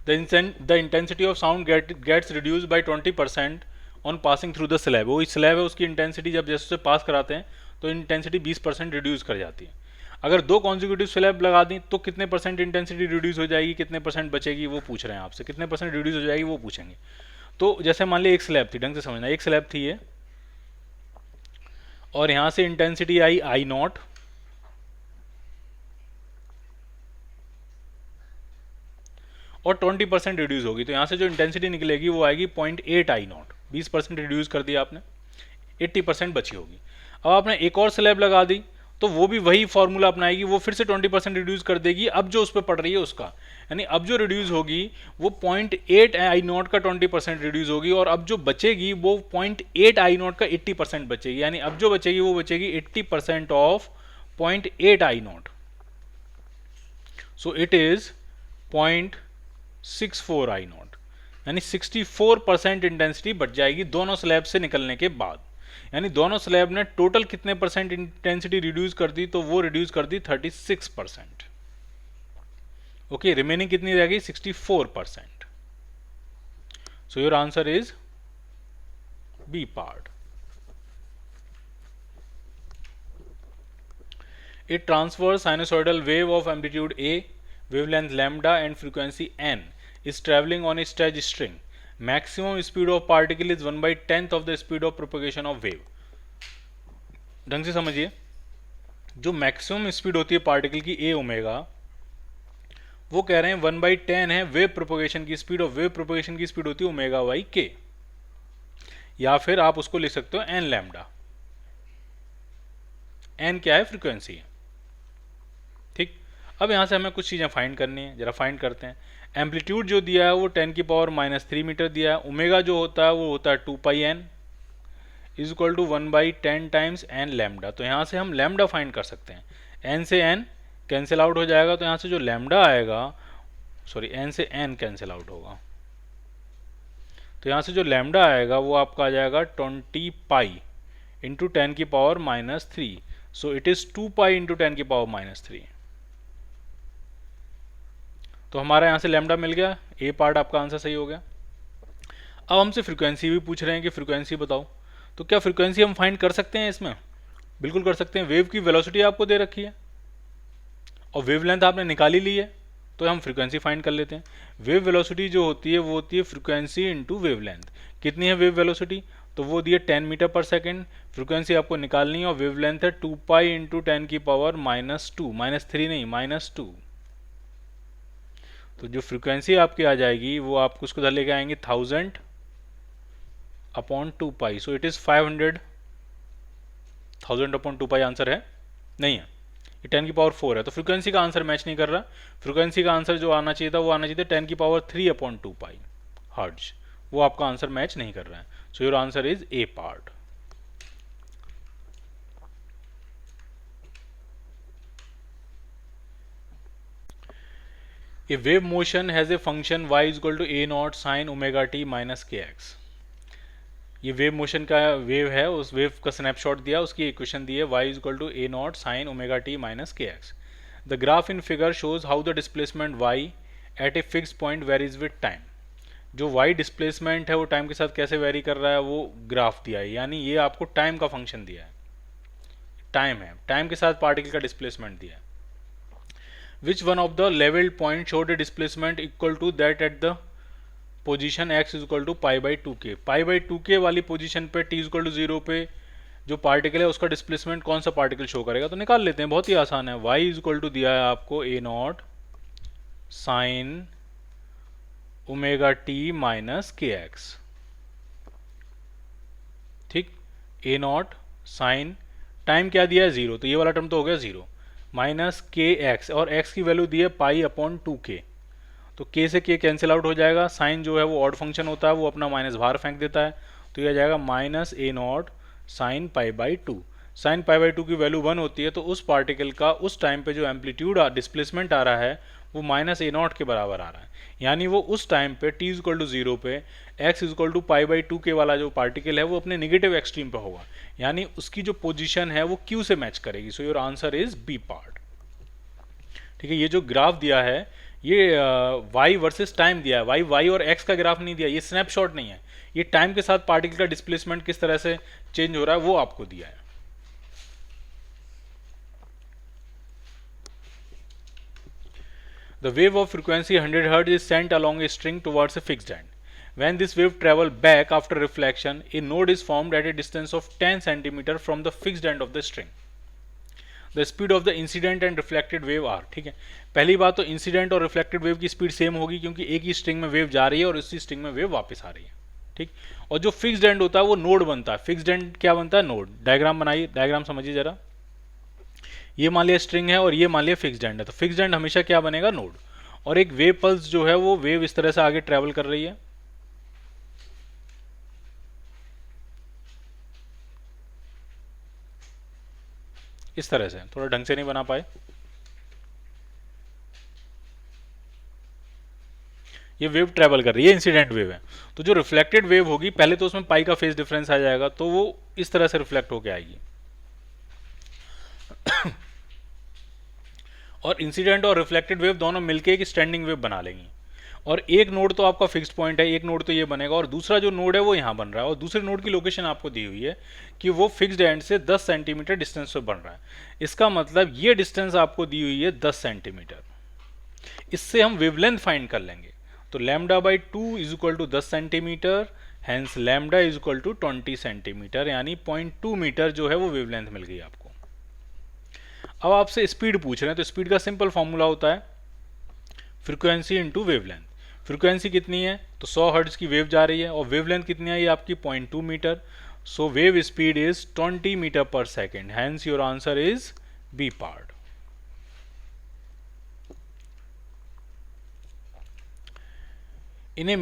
S1: The intensity of sound gets reduced by 20% on passing through the slab. वो स्लैब है, उसकी इंटेंसिटी जब जैसे उसे पास कराते हैं तो इंटेंसिटी 20% रिड्यूस कर जाती है। अगर 2 कॉन्जिक्यूटिव स्लैब लगा दी तो कितने परसेंट इंटेंसिटी रिड्यूस हो जाएगी, कितने परसेंट बचेगी, वो पूछ रहे हैं आपसे, कितने परसेंट रिड्यूस हो जाएगी वो पूछेंगे। तो जैसे मान लिया एक स्लैब थी, ढंग से समझना, एक स्लैब थी ये, और यहां से इंटेंसिटी आई I0, और 20% रिड्यूस होगी, तो यहां से जो इंटेंसिटी निकलेगी वो आएगी 0.8 I0। 20% रिड्यूस कर दिया आपने, 80% बची होगी। अब आपने एक और स्लैब लगा दी तो वो भी वही फॉर्मूला अपनाएगी, वो फिर से 20% रिड्यूस कर देगी अब जो उस पर पड़ रही है उसका, यानी अब जो रिड्यूस होगी वो 0.8 I0 का 20% रिड्यूस होगी, और अब जो बचेगी वो 0.8 I0 का 80% बचेगी, यानी अब जो बचेगी वो बचेगी 80% of 0.8 I0। So it is 0.64 I0, यानी 64% इंटेंसिटी बच जाएगी दोनों स्लैब से निकलने के बाद। यानी दोनों स्लैब ने टोटल कितने परसेंट इंटेंसिटी रिड्यूस कर दी, तो वो रिड्यूस कर दी 36%। ओके, रिमेनिंग कितनी रह गई, 64%। So your answer is B part. A transverse sinusoidal wave of amplitude A, wavelength lambda and frequency n is traveling on a stretched string. Maximum speed of particle is 1/10th of the speed of propagation of wave. ढंग से समझिए, जो मैक्सिमम स्पीड होती है पार्टिकल की a ओमेगा, वो कह रहे हैं 1/10 है वेव प्रोपोगेशन की स्पीड, और वेव प्रोपोगेशन की स्पीड होती है ओमेगा बाई के, या फिर आप उसको लिख सकते हो n लैम्डा। n क्या है, फ्रीक्वेंसी है। ठीक, अब यहां से हमें कुछ चीजें फाइंड करनी है, जरा फाइंड करते हैं। एम्पलीट्यूड जो दिया है वो 10⁻³ मीटर दिया है, ओमेगा जो होता है वो होता है 2 pi n, is equal to 1/10 times N lambda. तो यहाँ से हम लैम्डा फाइंड कर सकते हैं। एन से एन कैंसिल आउट हो जाएगा, तो यहाँ से जो लैम्डा आएगा, सॉरी एन से एन कैंसिल आउट होगा, तो यहाँ से जो लैम्डा आएगा वो आपका आ जाएगा 20 pi into 10⁻³ so it is 2 pi into 10⁻³ तो हमारा यहाँ से लैम्डा मिल गया, ए पार्ट आपका आंसर सही हो गया। अब हमसे फ्रीक्वेंसी भी पूछ रहे हैं कि फ्रीक्वेंसी बताओ, तो क्या फ्रीक्वेंसी हम फाइंड कर सकते हैं इसमें? बिल्कुल कर सकते हैं। वेव की वेलोसिटी आपको दे रखी है और वेवलेंथ आपने निकाली ली है, तो हम फ्रीक्वेंसी फाइंड कर लेते हैं। वेव वेलोसिटी जो होती है वो होती है फ्रीक्वेंसी इंटू वेवलेंथ। कितनी है वेव वेलोसिटी? तो वो दी है 10 मीटर पर सेकेंड। फ्रीक्वेंसी आपको निकालनी है और वेवलेंथ है 2 पाई इंटू 10⁻⁻², -3 नहीं, -2। तो जो फ्रीक्वेंसी आपकी आ जाएगी वो आप उसको इधर लेके आएंगे 1000/2 pi, so it is 500। 1000/2 pi answer है? नहीं है, ये 10⁴ है, तो फ्रीक्वेंसी का आंसर मैच नहीं कर रहा। फ्रीक्वेंसी का आंसर जो आना चाहिए था वो आना चाहिए था 10⁻³ पाई हर्ट्ज, वो आपका आंसर मैच नहीं कर रहा है। So your answer is A part. A wave motion has a function y is equal to a0 sin ω t minus kx। ये वेव मोशन का वेव है, उस वेव का स्नैपशॉट दिया, उसकी इक्वेशन दी है y is equal to a0 sin ω t minus kx। The graph in figure shows how the displacement y at a fixed point varies with time। जो y डिस्प्लेसमेंट है वो टाइम के साथ कैसे वेरी कर रहा है वो ग्राफ दिया है, यानी ये आपको टाइम का फंक्शन दिया है। टाइम है, टाइम के साथ पार्टिकल का डिस्प्लेसमेंट दिया है। Which one of the leveled point showed a displacement equal to that at the position x is equal to π/2k। π/2k वाली पोजीशन पे t is equal to 0 पे जो पार्टिकल है उसका डिस्प्लेसमेंट कौन सा पार्टिकल शो करेगा? तो निकाल लेते हैं, बहुत ही आसान है। y is equal to दिया है आपको a0 sin ω t minus kx। ठीक, a0 sin टाइम क्या दिया है 0, तो ये वाला टर्म तो हो गया 0, माइनस के एक्स, और x की वैल्यू दी है π/2k, तो k से k कैंसिल आउट हो जाएगा। साइन जो है वो ऑड फंक्शन होता है, वो अपना माइनस बाहर फेंक देता है, तो ये आ जाएगा -a0 sin π/2। साइन π/2 की वैल्यू 1 होती है, तो उस पार्टिकल का उस टाइम पे जो एम्पलीट्यूड डिस्प्लेसमेंट आ रहा है वो -a0 के बराबर आ रहा है, यानी वो उस टाइम पे t इज इक्वल टू 0 पे x is equal to π/2k वाला जो पार्टिकल है वो अपने नेगेटिव एक्सट्रीम पे होगा, यानी उसकी जो पोजीशन है वो q से मैच करेगी। So your answer is B part. ठीक है, ये जो ग्राफ दिया है ये y वर्सेस टाइम दिया है, y और x का ग्राफ नहीं दिया, ये स्नैपशॉट नहीं है, ये टाइम के साथ पार्टिकल का डिस्प्लेसमेंट किस तरह से चेंज हो रहा है वो आपको दिया है। The wave of frequency 100 Hz is sent along a string towards a fixed end. When this wave travels back after reflection, a node is formed at a distance of 10 cm from the fixed end of the string. The speed of the incident and reflected wave are। ठीक है, पहली बात तो इंसिडेंट और रिफ्लेक्टेड वेव की स्पीड सेम होगी, क्योंकि एक ही स्ट्रिंग में वेव जा रही है और इसी स्ट्रिंग में वेव वापस आ रही है। ठीक, और जो फिक्स्ड एंड होता है वो नोड बनता है। फिक्स्ड एंड क्या बनता है? नोड। डायग्राम बनाइए, डायग्राम समझिए जरा। ये मान लिया स्ट्रिंग है और ये मान लिया फिक्स्ड एंड है, तो फिक्स्ड एंड हमेशा क्या बनेगा? नोड। और एक वेव पल्स जो है वो वेव इस तरह से आगे ट्रेवल कर रही है, इस तरह से, थोड़ा ढंग से नहीं बना पाए। ये वेव ट्रेवल कर रही है, इंसिडेंट वेव है। तो जो रिफ्लेक्टेड वेव होगी पहले तो उसमें पाई का फेज डिफरेंस आ जाएगा, तो वो इस तरह से रिफ्लेक्ट होके आएगी। और इंसिडेंट और रिफ्लेक्टेड वेव दोनों मिलके एक स्टैंडिंग वेव बना लेंगी। और एक नोड तो आपका फिक्स्ड पॉइंट है, एक नोड तो ये बनेगा, और दूसरा जो नोड है वो यहाँ बन रहा है, और दूसरे नोड की लोकेशन आपको दी हुई है कि वो फिक्स्ड एंड से 10 सेंटीमीटर डिस्टेंस पे बन रहा है। इसका मतलब ये डिस्टेंस आपको दी हुई है 10 सेंटीमीटर। इससे हम वेवलेंथ फाइंड कर लेंगे, तो λ/2 is equal to 10 centimetre, hence lambda is equal to 20 centimetre, यानी 0.2 मीटर जो है वो वेवलेंथ मिल गई आपको। अब आपसे स्पीड पूछ रहे हैं, तो स्पीड का सिंपल फॉर्मूला होता है फ्रीक्वेंसी इंटू वेवलेंथ। फ्रीक्वेंसी कितनी है? तो 100 हर्ट्ज की वेव जा रही है, और वेवलेंथ कितनी है? ये आपकी 0.2 metre. So wave speed is 20 metre पर second, hence your answer is B part. In a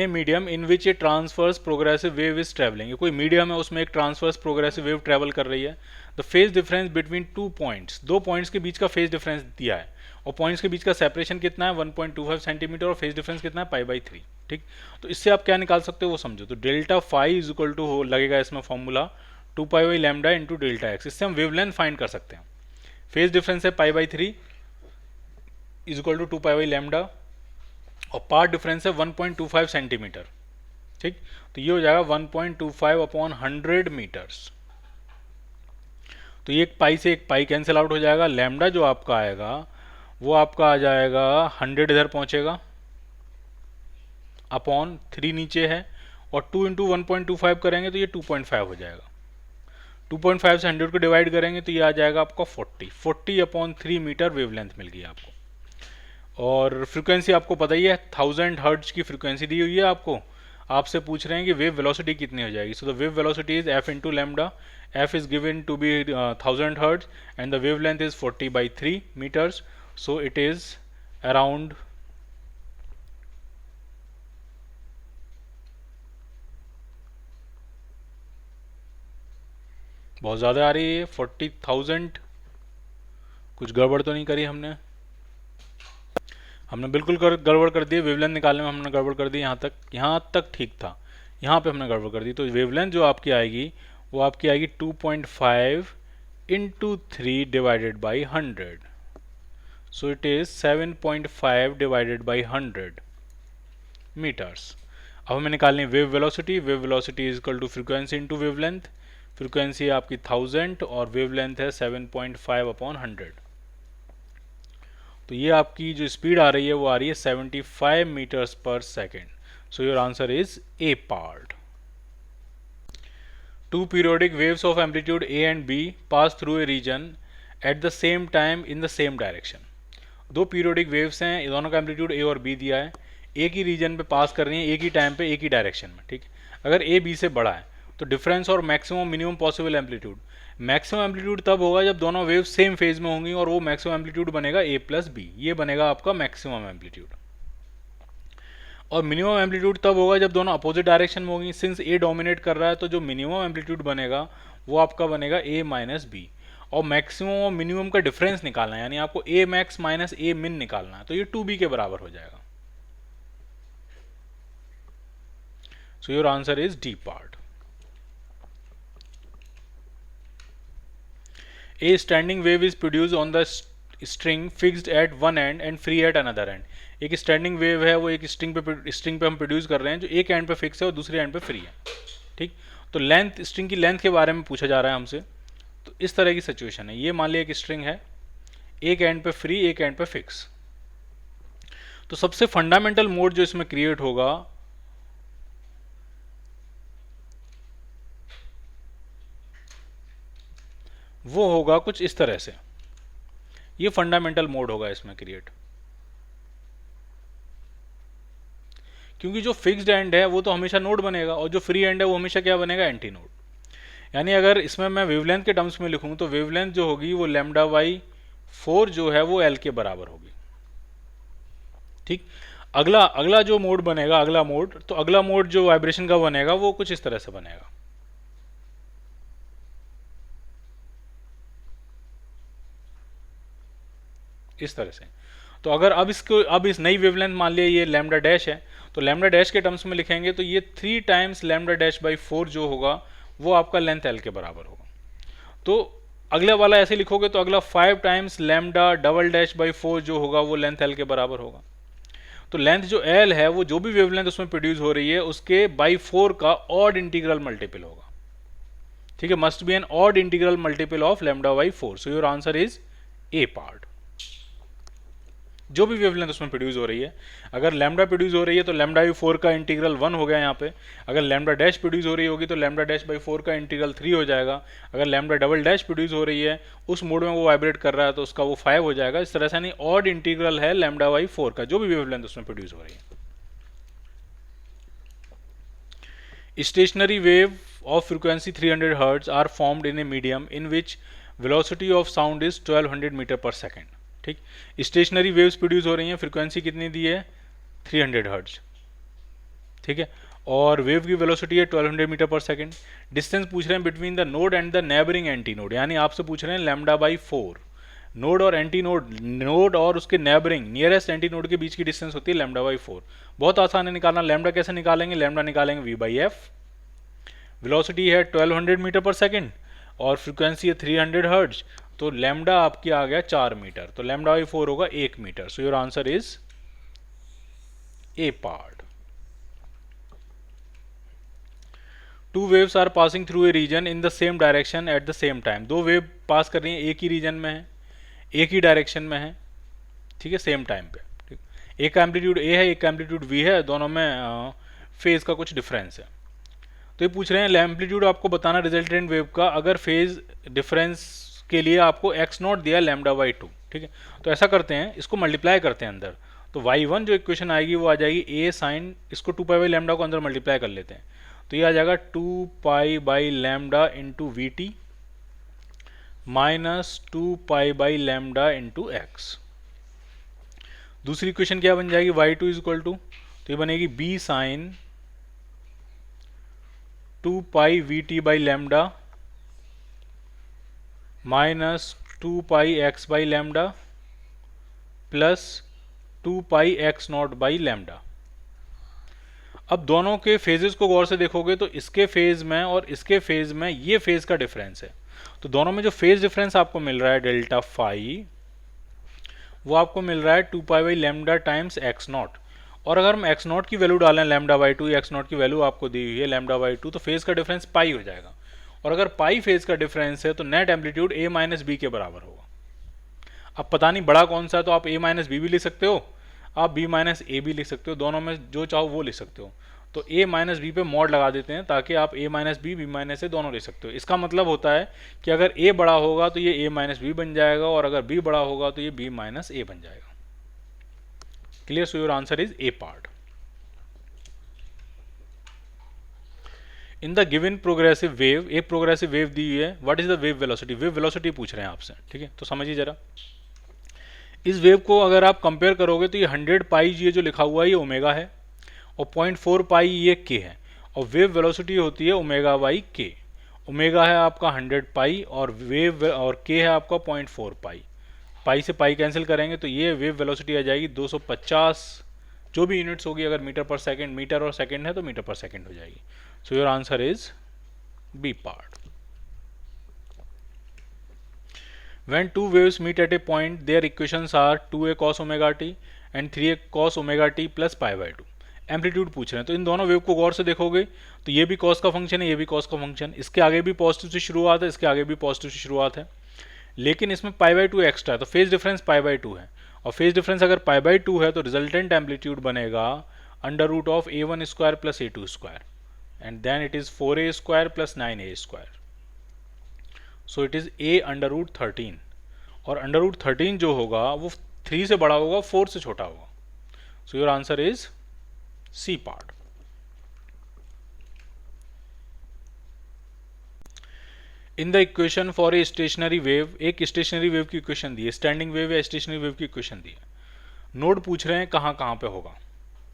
S1: medium in which a transverse progressive wave is travelling, ये कोई मीडियम है, उसमें एक ट्रांसवर्स प्रोग्रेसिव वेव ट्रेवल कर रही है। The phase difference between two points, दो पॉइंट्स के बीच का फेज डिफरेंस दिया है, और पॉइंट्स के बीच का सेपरेशन कितना है 1.25 सेंटीमीटर, और फेज डिफरेंस कितना है π/3। ठीक, तो इससे आप क्या निकाल सकते हो वो समझो। तो delta phi is equal to हो लगेगा इसमें फॉर्मूला 2π/λ इंटू डेल्टा एक्स, इससे हम वेवलेंथ फाइंड कर सकते हैं। फेज डिफरेंस है π/3 इज इक्वल टू 2π/λ, और पार्ट डिफरेंस है 1.25 सेंटीमीटर। ठीक, तो ये हो जाएगा 1.25/100 मीटर्स। तो ये एक पाई से एक पाई कैंसिल आउट हो जाएगा। लैम्डा जो आपका आएगा वो आपका आ जाएगा 100 इधर पहुंचेगा, अपॉन 3 नीचे है, और 2 इंटू 1.25 करेंगे तो ये 2.5 हो जाएगा। 2.5 से 100 को डिवाइड करेंगे तो ये आ जाएगा आपका 40/3 मीटर वेवलेंथ मिल गई आपको। और फ्रीक्वेंसी आपको पता ही है 1000 हर्ट्ज की फ्रीक्वेंसी दी हुई है आपको। आपसे पूछ रहे हैं कि वेव वेलोसिटी कितनी हो जाएगी। So the wave velocity is f into lambda, f is given to be 1000 hertz and the wavelength is 40/3 meters, so it is around बहुत ज़्यादा आ रही है 40,000। कुछ गड़बड़ तो नहीं करी हमने बिल्कुल गड़बड़ कर दी। वेवलेंथ निकालने में हमने गड़बड़ कर दी। यहाँ तक ठीक था, यहाँ पे हमने गड़बड़ कर दी। तो वेवलेंथ जो आपकी आएगी वो आपकी आएगी 2.5 into 3 divided by 100, so it is 7.5 divided by 100 metres. अब हमें निकालनी है wave velocity. Wave velocity is equal to frequency into wavelength. Frequency आपकी 1000 और वेवलेंथ है 7.5/100। तो ये आपकी जो स्पीड आ रही है वो आ रही है 75 मीटर्स पर second. So your answer is A part. Two periodic waves of amplitude A and B pass through a region at the same time in the same direction. दो पीरियोडिक वेव्स हैं, दोनों का एम्पलीट्यूड A और B दिया है, एक ही रीजन पे पास कर रही हैं, एक ही टाइम पे, एक ही डायरेक्शन में। ठीक, अगर A B से बड़ा है तो डिफरेंस और maximum minimum possible amplitude, maximum amplitude तब होगा जब दोनों वेव सेम फेज में होंगी, और वो मैक्सिमम एम्पलीट्यूड बनेगा A प्लस B, ये बनेगा आपका मैक्सिमम एम्पलीट्यूड। और मिनिमम एम्पलीट्यूड तब होगा जब दोनों अपोजिट डायरेक्शन में होंगी। सिंस ए डोमिनेट कर रहा है तो जो मिनिमम एम्पलीट्यूड बनेगा वो आपका बनेगा ए माइनस बी, और मैक्सिमम और मिनिमम का डिफरेंस निकालना है, यानी आपको ए मैक्स माइनस ए मिन निकालना है, तो ये 2b के बराबर हो जाएगा। सो your answer is D part. A standing wave is produce on the string fixed eight one and and free at another and. एक स्टैंडिंग वेव है, वो एक स्ट्रिंग पे हम प्रोड्यूस कर रहे हैं, जो एक एंड पे फिक्स है और दूसरे एंड पे फ्री है। ठीक, तो लेंथ, स्ट्रिंग की लेंथ के बारे में पूछा जा रहा है हमसे। तो इस तरह की सिचुएशन है, ये मान लिया एक स्ट्रिंग है, एक एंड पे फ्री, एक एंड पे फिक्स। तो सबसे फंडामेंटल मोड जो इसमें क्रिएट होगा वो होगा कुछ इस तरह से, ये फंडामेंटल मोड होगा इसमें क्रिएट। क्योंकि जो फिक्स्ड एंड है वो तो हमेशा नोड बनेगा, और जो फ्री एंड है वो हमेशा क्या बनेगा, एंटी नोड। यानी अगर इसमें मैं वेवलेंथ के टर्म्स में लिखूं तो वेवलेंथ जो होगी वो λ/4 जो है वो L के बराबर होगी। ठीक, अगला जो मोड बनेगा, अगला मोड, तो अगला मोड जो वाइब्रेशन का बनेगा वो कुछ इस तरह से बनेगा, इस तरह से। तो अगर अब इस नई वेवलेंथ मान लिया ये लैम्डा डैश है, तो लैम्डा डैश के टर्म्स में लिखेंगे तो ये 3 टाइम्स λ'/4 जो होगा वो आपका लेंथ L के बराबर होगा। तो अगला वाला ऐसे लिखोगे तो अगला 5 टाइम्स λ'/4 जो होगा वो लेंथ L के बराबर होगा। तो लेंथ जो L है वो जो भी वेवलेंथ उसमें प्रोड्यूस हो रही है उसके बाई 4 का ऑड इंटीग्रल मल्टीपल होगा। ठीक है, must be an odd integral multiple of λ/4। So your answer is A part. जो भी वेवलेंथ उसमें प्रोड्यूस हो रही है, अगर लैम्डा प्रोड्यूस हो रही है तो λ/4 का इंटीग्रल 1 हो गया यहाँ पे। अगर लैम्डा डैश प्रोड्यूस हो रही होगी तो λ'/4 का इंटीग्रल 3 हो जाएगा। अगर λ" प्रोड्यूस हो रही है, उस मोड में वो वाइब्रेट कर रहा है तो उसका वो 5 हो जाएगा। इस तरह से यानी ऑड इंटीग्रल है λ/4 का, जो भी वेवलेंथ उसमें प्रोड्यूस हो रही है। Stationary wave of frequency 300 hertz are formed in a medium in which velocity of sound is 1200 metre पर सेकेंड। ठीक, स्टेशनरी वेव्स प्रोड्यूस हो रही हैं, फ्रीक्वेंसी कितनी दी है 300 हर्ट्ज। ठीक है, और वेव की वेलोसिटी है 1200 मीटर पर सेकेंड। डिस्टेंस पूछ रहे हैं between the node and the neighbouring anti node, यानी आपसे पूछ रहे हैं लैम्डा बाई 4। नोड और एंटी नोड, नोड और उसके नेबरिंग नियरेस्ट एंटी नोड के बीच की डिस्टेंस होती है लैम्डा बाई 4। बहुत आसान है निकालना। लैम्डा कैसे निकालेंगे? लैम्डा निकालेंगे वी बाई एफ। वेलोसिटी है 1200 मीटर पर सेकेंड और फ्रीक्वेंसी है 300 हर्ट्ज, तो लैम्डा आपकी आ गया 4 मीटर, तो लैम्डा बाई 4 होगा 1 metre. So your answer is A part. Two waves are passing through a region in the same direction at the same time. दो वेव पास कर रही हैं, एक ही रीजन में है, एक ही डायरेक्शन में है, ठीक है, सेम टाइम पे। ठीक, एक का एम्पलीट्यूड ए है, एक का एम्पलीट्यूड वी है, दोनों में फेज का कुछ डिफरेंस है। तो ये पूछ रहे हैं एम्पलीट्यूड आपको बताना रिजल्टेंट वेव का अगर फेज डिफरेंस के लिए आपको एक्स नॉट दिया लैम्डा बाई 2। ठीक है, तो ऐसा करते हैं, इसको मल्टीप्लाई करते हैं अंदर, तो y1 जो इक्वेशन आएगी वो आ जाएगी ए साइन, इसको 2 पाई बाई लैम्डा को अंदर मल्टीप्लाई कर लेते हैं, तो ये आ जाएगा 2 पाई by lambda into we T minus 2 pi by lambda into x. दूसरी इक्वेशन क्या बन जाएगी? y2 इज इक्वल टू, तो ये बनेगी b sine 2 pi V T by lambda minus 2 pi x by lambda plus 2 pi X nought by lambda. अब दोनों के फेजेस को गौर से देखोगे तो इसके फेज में और इसके फेज में ये फेज का डिफरेंस है, तो दोनों में जो फेज डिफरेंस आपको मिल रहा है डेल्टा फाई, वो आपको मिल रहा है 2 पाई by lambda times x not. और अगर हम एक्स नॉट की वैल्यू डालें लैम्डा बाई 2, एक्स नॉट की वैल्यू आपको दी हुई है लैम्डा बाई 2, तो फेज का डिफरेंस पाई हो जाएगा। और अगर पाई फेज का डिफरेंस है तो नेट एम्पलीट्यूड ए माइनस बी के बराबर होगा। अब पता नहीं बड़ा कौन सा है, तो आप ए माइनस बी भी लिख सकते हो, आप बी माइनस ए भी लिख सकते हो, दोनों में जो चाहो वो लिख सकते हो। तो ए माइनस बी पे मॉड लगा देते हैं ताकि आप ए माइनस बी माइनस ए दोनों लिख सकते हो। इसका मतलब होता है कि अगर ए बड़ा होगा तो ये ए माइनस बी बन जाएगा, और अगर बी बड़ा होगा तो ये बी माइनस ए बन जाएगा। Clear? So your answer is A part. In the given progressive wave, एक प्रोग्रेसिव वेव दी हुई है, what is the wave velocity? Wave velocity पूछ रहे हैं आपसे, ठीक है, तो समझिए जरा। इस वेव को अगर आप कंपेयर करोगे तो ये 100 पाई ये जो लिखा हुआ है ये ओमेगा है, और 0.4 पाई ये के है, और वेव वेलोसिटी होती है ओमेगा बाई के। ओमेगा है आपका 100 पाई और वेव और के है आपका 0.4 पाई। पाई से पाई कैंसिल करेंगे तो ये वेव वेलोसिटी आ जाएगी 250, जो भी यूनिट्स होगी, अगर मीटर पर सेकंड, मीटर और सेकंड है तो मीटर पर सेकंड हो जाएगी। So your answer is B part. When two waves meet at a point, their equations are 2a cos omega t and 3a cos omega t plus pi by 2। Amplitude पूछ रहे हैं, तो इन दोनों वेव को गौर से देखोगे तो ये भी कॉस का फंक्शन है, ये भी कॉस का फंक्शन, इसके आगे भी पॉजिटिव से शुरुआत है, इसके आगे भी पॉजिटिव से शुरुआत है, लेकिन इसमें पाई बाई 2 एक्स्ट्रा है, तो फेज डिफरेंस पाई बाई 2 है, और फेज डिफरेंस अगर पाई बाई 2 है तो रिजल्टेंट एम्पलीट्यूड बनेगा under root of a1 square plus a2 square, and then it is 4a square plus 9a square. So it is a under root 13, और अंडर रूट 13 जो होगा वो 3 से बड़ा होगा, 4 से छोटा होगा। So your answer is C part. In the equation for a stationary wave, एक स्टेशनरी वेव की इक्वेशन दी है, स्टैंडिंग वेव या स्टेशनरी वेव की इक्वेशन दी है, नोड पूछ रहे हैं कहाँ कहाँ पे होगा,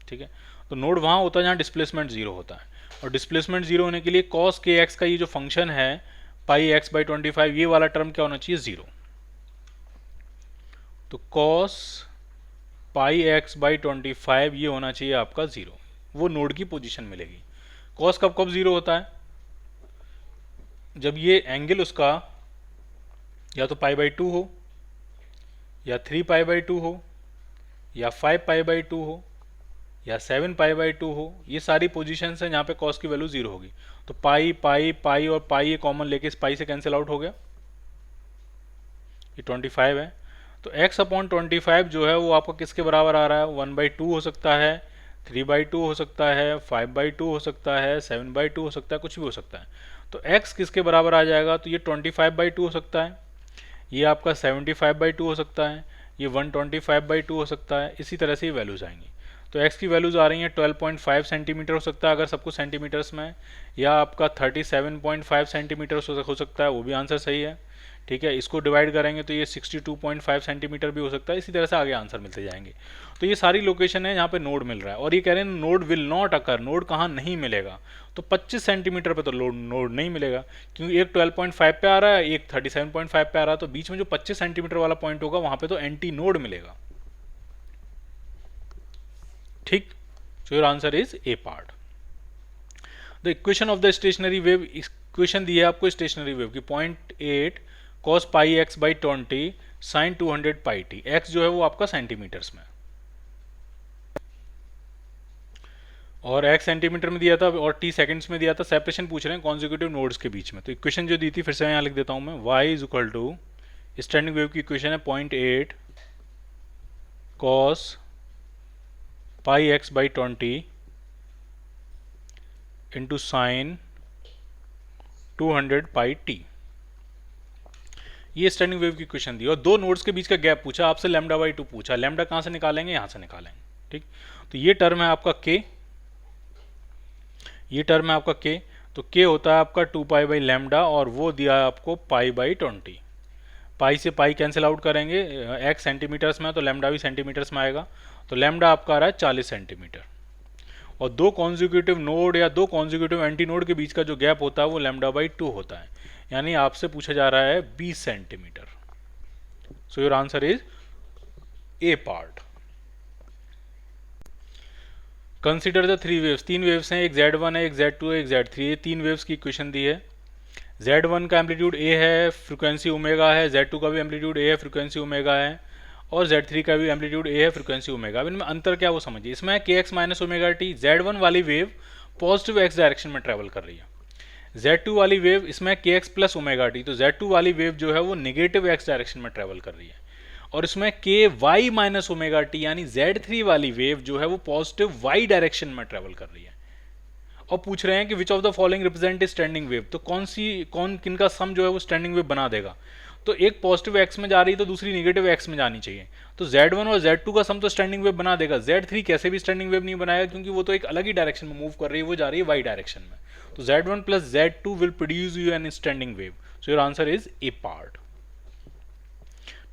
S1: ठीक है, तो नोड वहाँ होता है जहाँ डिस्प्लेसमेंट 0 होता है, और डिस्प्लेसमेंट 0 होने के लिए कॉस के एक्स का ये जो फंक्शन है पाई एक्स बाई 25, ये वाला टर्म क्या होना चाहिए? 0। तो कॉस पाई एक्स बाई 25 ये होना चाहिए आपका 0, वो नोड की पोजीशन मिलेगी। कॉस कब कब 0 होता है? जब ये एंगल उसका या तो पाई बाई 2 हो, या 3 पाई बाई 2 हो, या 5 पाई बाई 2 हो, या 7 पाई बाई 2 हो, ये सारी पोजीशन है जहाँ पे कॉस की वैल्यू 0 होगी। तो पाई पाई पाई और पाई ये कॉमन लेके इस पाई से कैंसिल आउट हो गया, ये 25 है, तो x अपॉन 25 जो है वो आपका किसके बराबर आ रहा है? 1/2 हो सकता है, 3/2 हो सकता है, 5/2 हो सकता है, 7/2 हो सकता है, कुछ भी हो सकता है। तो x किसके बराबर आ जाएगा? तो ये 25/2 हो सकता है, ये आपका 75/2 हो सकता है, ये 125/2 हो सकता है, इसी तरह से ये वैल्यूज आएंगी। तो x की वैल्यूज आ रही हैं 12.5 सेंटीमीटर हो सकता है अगर सब कुछ सेंटीमीटर्स में है, या आपका 37.5 सेंटीमीटर हो सकता है, वो भी आंसर सही है। ठीक है, इसको डिवाइड करेंगे तो ये 62.5 सेंटीमीटर भी हो सकता है। इसी तरह से आगे आंसर मिलते जाएंगे। तो ये सारी लोकेशन है जहाँ पे नोड मिल रहा है, और ये कह रहे हैं node will not occur, node कहाँ नहीं मिलेगा। तो 25 सेंटीमीटर पे तो नोड नहीं मिलेगा, क्योंकि एक 12.5 पे आ रहा है, एक 37.5 पे आ रहा है, तो बीच में जो 25 सेंटीमीटर वाला पॉइंट होगा वहाँ पे तो एंटी नोड मिलेगा। ठीक, so your answer is A part. The equation of the stationary wave, equation दी है आपको स्टेशनरी वेव की, 0.8 cos pi x by 20 sine 200 pi t. X जो है वो आपका सेंटीमीटर्स में, और एक्स सेंटीमीटर में दिया था और टी सेकंड्स में दिया था। सेपरेशन पूछ रहे हैं कॉन्जिक्यूटिव नोड्स के बीच में। तो इक्वेशन जो दी थी फिर से यहाँ लिख देता हूँ मैं, y is equal to, standing wave की इक्वेशन है 0.8 cos pi x by 20 into sine 200 pi T. ये स्टैंडिंग वेव की इक्वेशन दी, और दो नोड्स के बीच का गैप पूछा आपसे, लैम्डा बाई 2 पूछा। लैम्डा कहाँ से निकालेंगे, यहाँ से निकालेंगे। ठीक, तो ये टर्म है आपका k, ये टर्म है आपका k। तो k होता है आपका 2 पाई बाई लैम्डा, और वो दिया है आपको पाई बाई 20। पाई से पाई कैंसिल आउट करेंगे, x सेंटीमीटर्स में है तो लैम्डा भी सेंटीमीटर्स में आएगा। तो लैम्डा आपका आ रहा है 40 सेंटीमीटर, और दो कॉन्जिक्यूटिव नोड या दो कॉन्जिक्यूटिव एंटी नोड के बीच का जो गैप होता है वो लैम्डा बाई 2 होता है, यानी आपसे पूछा जा रहा है 20 centimetre. So your answer is A part. Consider the 3 waves, 3 waves हैं, एक Z1 है, एक Z2 है, एक Z3 है। 3 वेव्स की इक्वेशन दी है। Z1 का एम्पलीट्यूड A है, फ्रिक्वेंसी ओमेगा है। Z2 का भी एम्पलीट्यूड A है, फ्रिक्वेंसी ओमेगा है। और Z3 का भी एम्पलीट्यूड A है, फ्रिक्वेंसी ओमेगा। अब इनमें अंतर क्या वो समझिए। इसमें है kx minus omega T. Z1 वाली वेव पॉजिटिव x डायरेक्शन में ट्रेवल कर रही है। Z2 वाली वेव, इसमें kx प्लस ओमेगा टी, तो Z2 वाली वेव जो है वो निगेटिव x डायरेक्शन में ट्रेवल कर रही है। और इसमें ky माइनस ओमेगा टी यानी Z3 वाली वेव जो है वो पॉजिटिव y डायरेक्शन में ट्रेवल कर रही है। और पूछ रहे हैं कि विच of the following represent standing wave, तो कौन किनका सम जो है वो स्टैंडिंग वेव बना देगा। तो एक पॉजिटिव x में जा रही है तो दूसरी निगेटिव x में जानी चाहिए। तो Z1 और Z2 का सम तो स्टैंडिंग वेव बना देगा। Z3 कैसे भी स्टैंडिंग वेव नहीं बनाएगा, क्योंकि वो तो एक अलग ही डायरेक्शन में मूव कर रही है, वो जा रही है y डायरेक्शन में। तो Z1 plus Z2 will produce you an standing wave. So your answer is A part.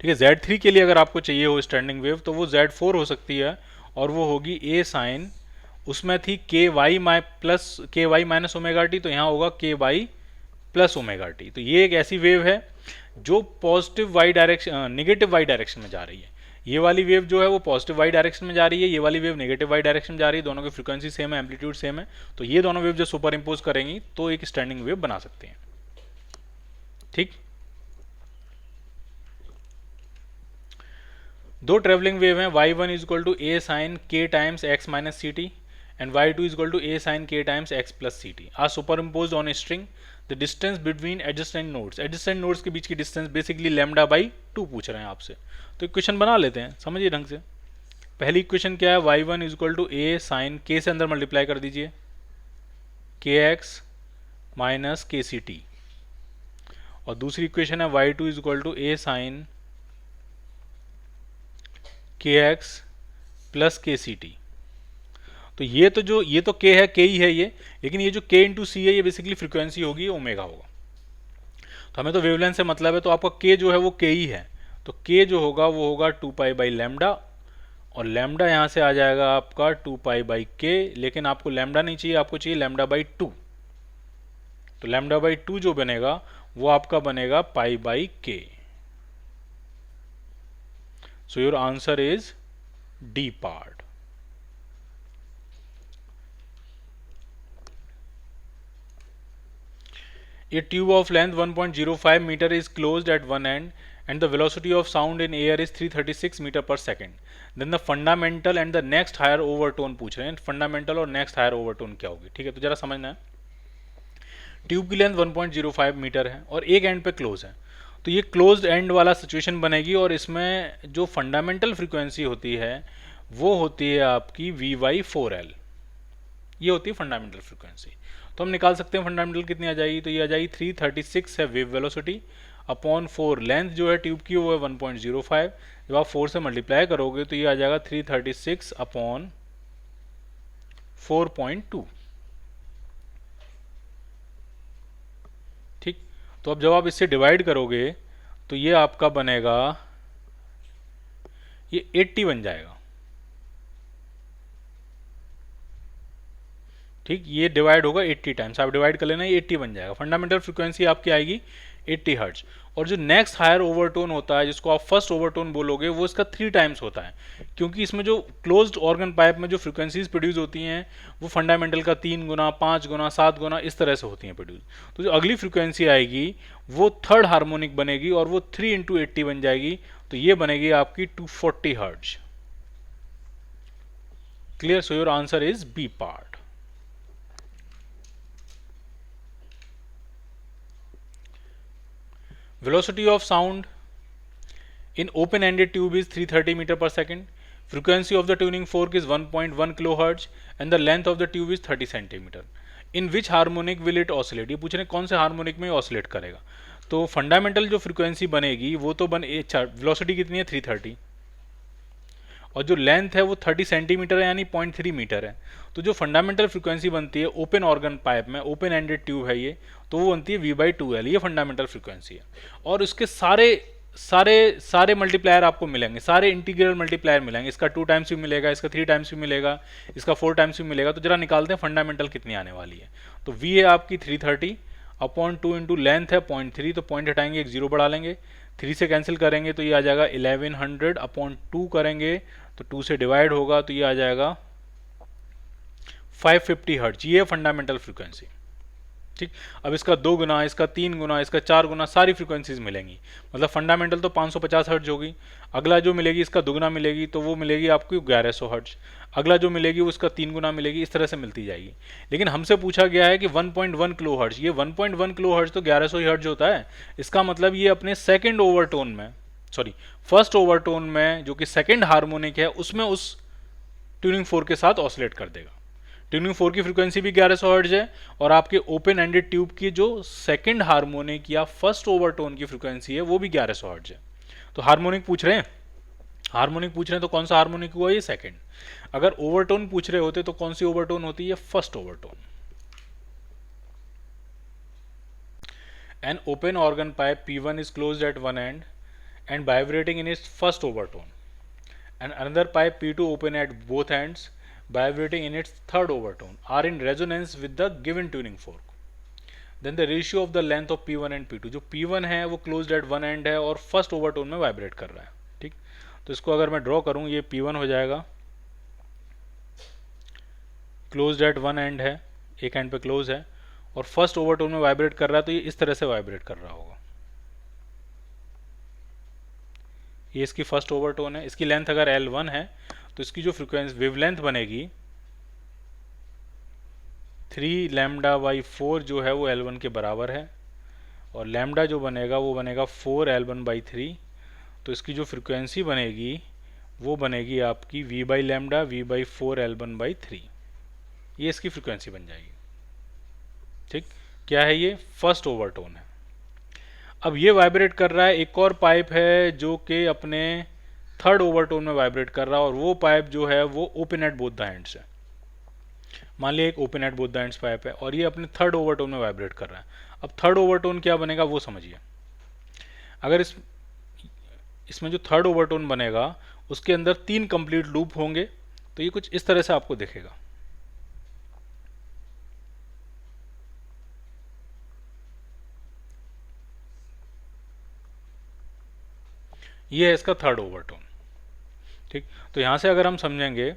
S1: ठीक है, Z3 के लिए अगर आपको चाहिए हो स्टैंडिंग वेव तो वो Z4 हो सकती है, और वो होगी A साइन, उसमें थी ky माइनस ओमेगा टी, तो यहाँ होगा ky प्लस ओमेगा टी। तो ये एक ऐसी वेव है जो positive Y direction, negative Y direction में जा रही है। ये वाली वेव जो है वो पॉजिटिव वाई डायरेक्शन में जा रही है, ये वाली वेव नेगेटिव वाई डायरेक्शन में जा रही है। दोनों की फ्रीक्वेंसी सेम है, एम्पलीट्यूड सेम है। तो ये दोनों वेव जो सुपर इम्पोज करेंगी तो एक स्टैंडिंग वेव बना सकते हैं। ठीक, दो ट्रेवलिंग वेव हैं, y1 is equal to a sine k times x minus C T and y2 is equal to a sine k times x plus C T are superimpose on string. The distance between adjacent nodes, adjacent nodes के बीच की डिस्टेंस बेसिकली लैम्डा बाई 2 पूछ रहे हैं आपसे। तो इक्वेशन बना लेते हैं, समझिए ढंग से। पहली इक्वेशन क्या है, y1 is equal to a sine k से अंदर मल्टीप्लाई कर दीजिए, kx माइनस के सी टी। और दूसरी इक्वेशन है y2 is equal to a sine kx plus K C T. तो ये तो k है, k ही है ये, लेकिन ये जो k इंटू सी है ये बेसिकली फ्रीक्वेंसी होगी, ओमेगा होगा। तो हमें तो वेवलेंथ से मतलब है, तो आपका k जो है वो k ही है। तो k जो होगा वो होगा 2 पाई बाई लैम्डा, और लैम्डा यहाँ से आ जाएगा आपका 2 पाई बाई k, लेकिन आपको लैम्डा नहीं चाहिए, आपको चाहिए लैम्डा बाई 2। तो लैम्डा बाई 2 जो बनेगा वो आपका बनेगा pi by k। So your answer is D part. A tube of length 1.05 meter is closed at one end and the velocity of sound in air is 336 meter per second. Then the fundamental and the next higher overtone पूछ रहे हैं। fundamental और next higher overtone क्या होगी। ठीक है, तो जरा समझना है। ट्यूब की लेंथ 1.05 मीटर है और एक एंड पे क्लोज है, तो ये क्लोज्ड एंड वाला सिचुएशन बनेगी। और इसमें जो फंडामेंटल फ्रीक्वेंसी होती है वो होती है आपकी Vy4L, ये होती है फंडामेंटल फ्रीक्वेंसी। तो हम निकाल सकते हैं फंडामेंटल कितनी आ जाएगी, तो ये आ जाएगी 336 है वेव वेलोसिटी अपॉन 4 लेंथ जो है ट्यूब की वो है 1.05। जब आप 4 से मल्टीप्लाई करोगे तो ये आ जाएगा 336 अपॉन 4.2। ठीक, तो अब जब आप इससे डिवाइड करोगे तो ये आपका बनेगा, ये 80 बन जाएगा। ठीक, ये डिवाइड होगा 80 टाइम्स, आप डिवाइड कर लेना, ये 80 बन जाएगा। फंडामेंटल फ्रीक्वेंसी आपकी आएगी 80 हर्ट्ज। और जो नेक्स्ट हायर ओवरटोन होता है, जिसको आप फर्स्ट ओवरटोन बोलोगे, वो इसका 3 टाइम्स होता है, क्योंकि इसमें जो क्लोज्ड ऑर्गन पाइप में जो फ्रीक्वेंसीज प्रोड्यूस होती हैं वो फंडामेंटल का 3 गुना, 5 गुना, 7 गुना इस तरह से होती हैं प्रोड्यूस। तो जो अगली फ्रीक्वेंसी आएगी वो थर्ड हार्मोनिक बनेगी और वो 3 इंटू 80 बन जाएगी, तो ये बनेगी आपकी 240 hertz. Clear? So your answer is B part. Velocity of sound in open-ended tube is 330 meter per second. Frequency of the tuning fork is 1.1 kilohertz and the length of the tube is 30 centimeter. In which harmonic will it oscillate? ये पूछ रहे हैं कौन से हार्मोनिक में ऑसिलेट करेगा। तो फंडामेंटल जो फ्रीक्वेंसी बनेगी वो तो वेलोसिटी कितनी है 330, और जो लेंथ है वो 30 सेंटीमीटर है, यानी 0.3 मीटर है। तो जो फंडामेंटल फ्रीक्वेंसी बनती है ओपन ऑर्गन पाइप में, ओपन एंडेड ट्यूब है ये, तो वो बनती है V/2L, ये फंडामेंटल फ्रीक्वेंसी है। और उसके सारे सारे सारे मल्टीप्लायर आपको मिलेंगे, सारे इंटीग्रल मल्टीप्लायर मिलेंगे। इसका 2 टाइम्स भी मिलेगा, इसका 3 टाइम्स भी मिलेगा, इसका 4 टाइम्स भी मिलेगा। तो जरा निकालते हैं फंडामेंटल कितनी आने वाली है। तो V है आपकी 330 अपॉन 2 इंटू लेंथ है 0.3, तो पॉइंट हटाएंगे, एक जीरो बढ़ा लेंगे, 3 से कैंसिल करेंगे तो ये आ जाएगा 1100 अपॉन 2 करेंगे तो 2 से डिवाइड होगा तो ये आ जाएगा 550 हर्ट्ज। ये फंडामेंटल फ्रीक्वेंसी। ठीक, अब इसका 2 गुना, इसका 3 गुना, इसका 4 गुना सारी फ्रीक्वेंसीज मिलेंगी। मतलब फंडामेंटल तो 550 हर्ट्ज होगी। अगला जो मिलेगी इसका दुगना मिलेगी तो वो मिलेगी आपको 1100 हर्ट्ज। अगला जो मिलेगी वो उसका 3 गुना मिलेगी, इस तरह से मिलती जाएगी। लेकिन हमसे पूछा गया है कि 1.1 किलो हर्ट्ज, ये 1.1 किलो हर्ट्ज तो 1100 हर्ट्ज होता है। इसका मतलब ये अपने सेकेंड ओवरटोन में, सॉरी फर्स्ट ओवरटोन में जो कि सेकेंड हार्मोनिक है उसमें उस ट्यूनिंग फोर्क के साथ ऑसिलेट कर देगा। ट्यूनिंग फोर्क की फ्रीक्वेंसी भी 1100 हर्ट्ज है और आपके ओपन एंडेड ट्यूब की जो सेकंड हार्मोनिक या फर्स्ट ओवरटोन की फ्रीक्वेंसी है वो भी 1100 हर्ट्ज है। तो हार्मोनिक पूछ रहे हैं, हार्मोनिक पूछ रहे हैं तो कौन सा हार्मोनिक हुआ, ये सेकंड। अगर ओवरटोन पूछ रहे होते तो कौन सी ओवरटोन होती है, first overtone. An open organ pipe P1 is closed at one end and vibrating in its first overtone, and another pipe P2 open at both ends, vibrating in its third overtone, are in resonance with the given tuning fork. Then the ratio of the length of P1 and P2, जो P1 है वो closed at one end है और first overtone में वाइब्रेट कर रहा है। ठीक, तो इसको अगर मैं ड्रॉ करूँ, ये P1 हो जाएगा, closed at one end है, एक एंड पे क्लोज है और फर्स्ट ओवरटोन में वाइब्रेट कर रहा है, तो ये इस तरह से वाइब्रेट कर रहा होगा। ये इसकी फर्स्ट ओवरटोन है। इसकी लेंथ अगर L1 है तो इसकी जो फ्रीक्वेंसी वेवलेंथ बनेगी 3 λ/4 जो है वो L1 के बराबर है, और लैम्डा जो बनेगा वो बनेगा 4 L1/3। तो इसकी जो फ्रीक्वेंसी बनेगी वो बनेगी आपकी V/λ V/4 L1/3। ये इसकी फ्रीक्वेंसी बन जाएगी। ठीक, क्या है ये, फर्स्ट ओवरटोन है। अब ये वाइब्रेट कर रहा है, एक और पाइप है जो कि अपने थर्ड ओवरटोन में वाइब्रेट कर रहा है, और वो पाइप जो है वो open at both the ends है। मान लिया एक open at both the ends pipe है और ये अपने थर्ड ओवरटोन में वाइब्रेट कर रहा है। अब थर्ड ओवरटोन क्या बनेगा वो समझिए। अगर इसमें जो थर्ड ओवरटोन बनेगा उसके अंदर 3 कंप्लीट लूप होंगे, तो ये कुछ इस तरह से आपको दिखेगा। ये है इसका थर्ड ओवरटोन। ठीक, तो यहाँ से अगर हम समझेंगे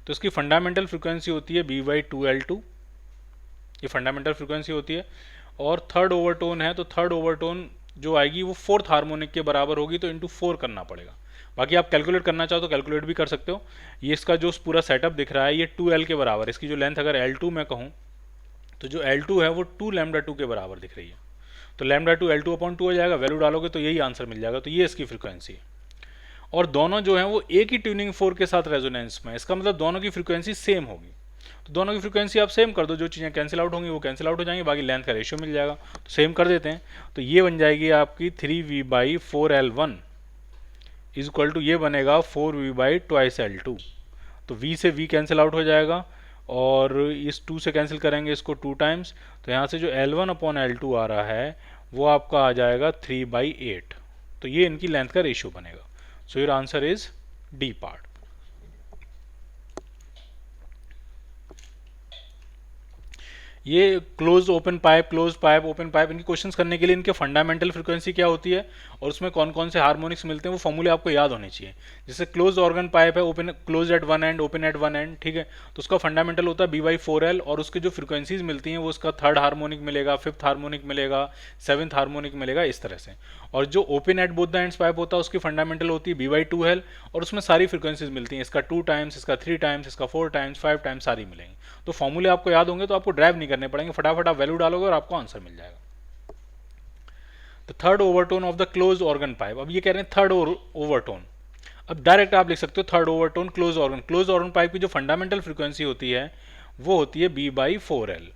S1: तो इसकी फंडामेंटल फ्रीक्वेंसी होती है V/2L2, ये फंडामेंटल फ्रीक्वेंसी होती है। और थर्ड ओवरटोन है तो थर्ड ओवरटोन जो आएगी वो फोर्थ हार्मोनिक के बराबर होगी, तो इंटू 4 करना पड़ेगा। बाकी आप कैलकुलेट करना चाहो तो कैलकुलेट भी कर सकते हो। ये इसका जो पूरा सेटअप दिख रहा है ये 2L के बराबर है। इसकी जो लेंथ अगर L2 मैं कहूँ तो जो L2 है वो 2λ2 के बराबर दिख रही है, तो λ2 L2/2 हो जाएगा। वैल्यू डालोगे तो यही आंसर मिल जाएगा। तो ये इसकी फ्रीक्वेंसी है, और दोनों जो हैं वो एक ही ट्यूनिंग फोर्क के साथ रेजोनेंस में। इसका मतलब दोनों की फ्रीक्वेंसी सेम होगी। तो दोनों की फ्रीक्वेंसी आप सेम कर दो, जो चीज़ें कैंसिल आउट होंगी वो कैंसिल आउट हो जाएंगी, बाकी लेंथ का रेशियो मिल जाएगा। तो सेम कर देते हैं, तो ये बन जाएगी आपकी 3V/4L1 इज इक्वल टू, ये बनेगा 4V/2L2। तो V से V कैंसिल आउट हो जाएगा और इस 2 से कैंसिल करेंगे इसको 2 टाइम्स, तो यहाँ से जो L1/L2 आ रहा है वो आपका आ जाएगा 3/8। तो ये इनकी लेंथ का रेशियो बनेगा। So your answer is D part. ये close open pipe open pipe इनके क्वेश्चंस करने के लिए इनके फंडामेंटल फ्रीक्वेंसी क्या होती है और उसमें कौन कौन से हार्मोनिक्स मिलते हैं वो फॉर्मूले आपको याद होने चाहिए। जैसे क्लोज ऑर्गन पाइप है, open close eight one and, open at one and, ठीक है, तो उसका फंडामेंटल होता है B/4L और उसके जो फ्रीक्वेंसीज मिलती हैं वो उसका थर्ड हार्मोनिक मिलेगा, फिफ्थ हार्मोनिक मिलेगा, सेवंथ हार्मोनिक मिलेगा, इस तरह से। और जो open at both the ends pipe होता है उसकी फंडामेंटल होती है B/2L और उसमें सारी फ्रीक्वेंसीज मिलती हैं, इसका 2 टाइम्स, इसका 3 टाइम्स, इसका 4 टाइम्स, 5 टाइम्स, सारी मिलेंगी। तो फॉर्मूले आपको याद होंगे तो आपको ड्राइव नहीं करने पड़ेंगे, फटाफट आप वैल्यू डालोगे और आपको आंसर मिल जाएगा। The third overtone of the close organ pipe, अब ये कह रहे हैं थर्ड ओवरटोन, अब डायरेक्ट आप लिख सकते हो third overtone close organ pipe की जो फंडामेंटल फ्रीक्वेंसी होती है वो होती है B/4L।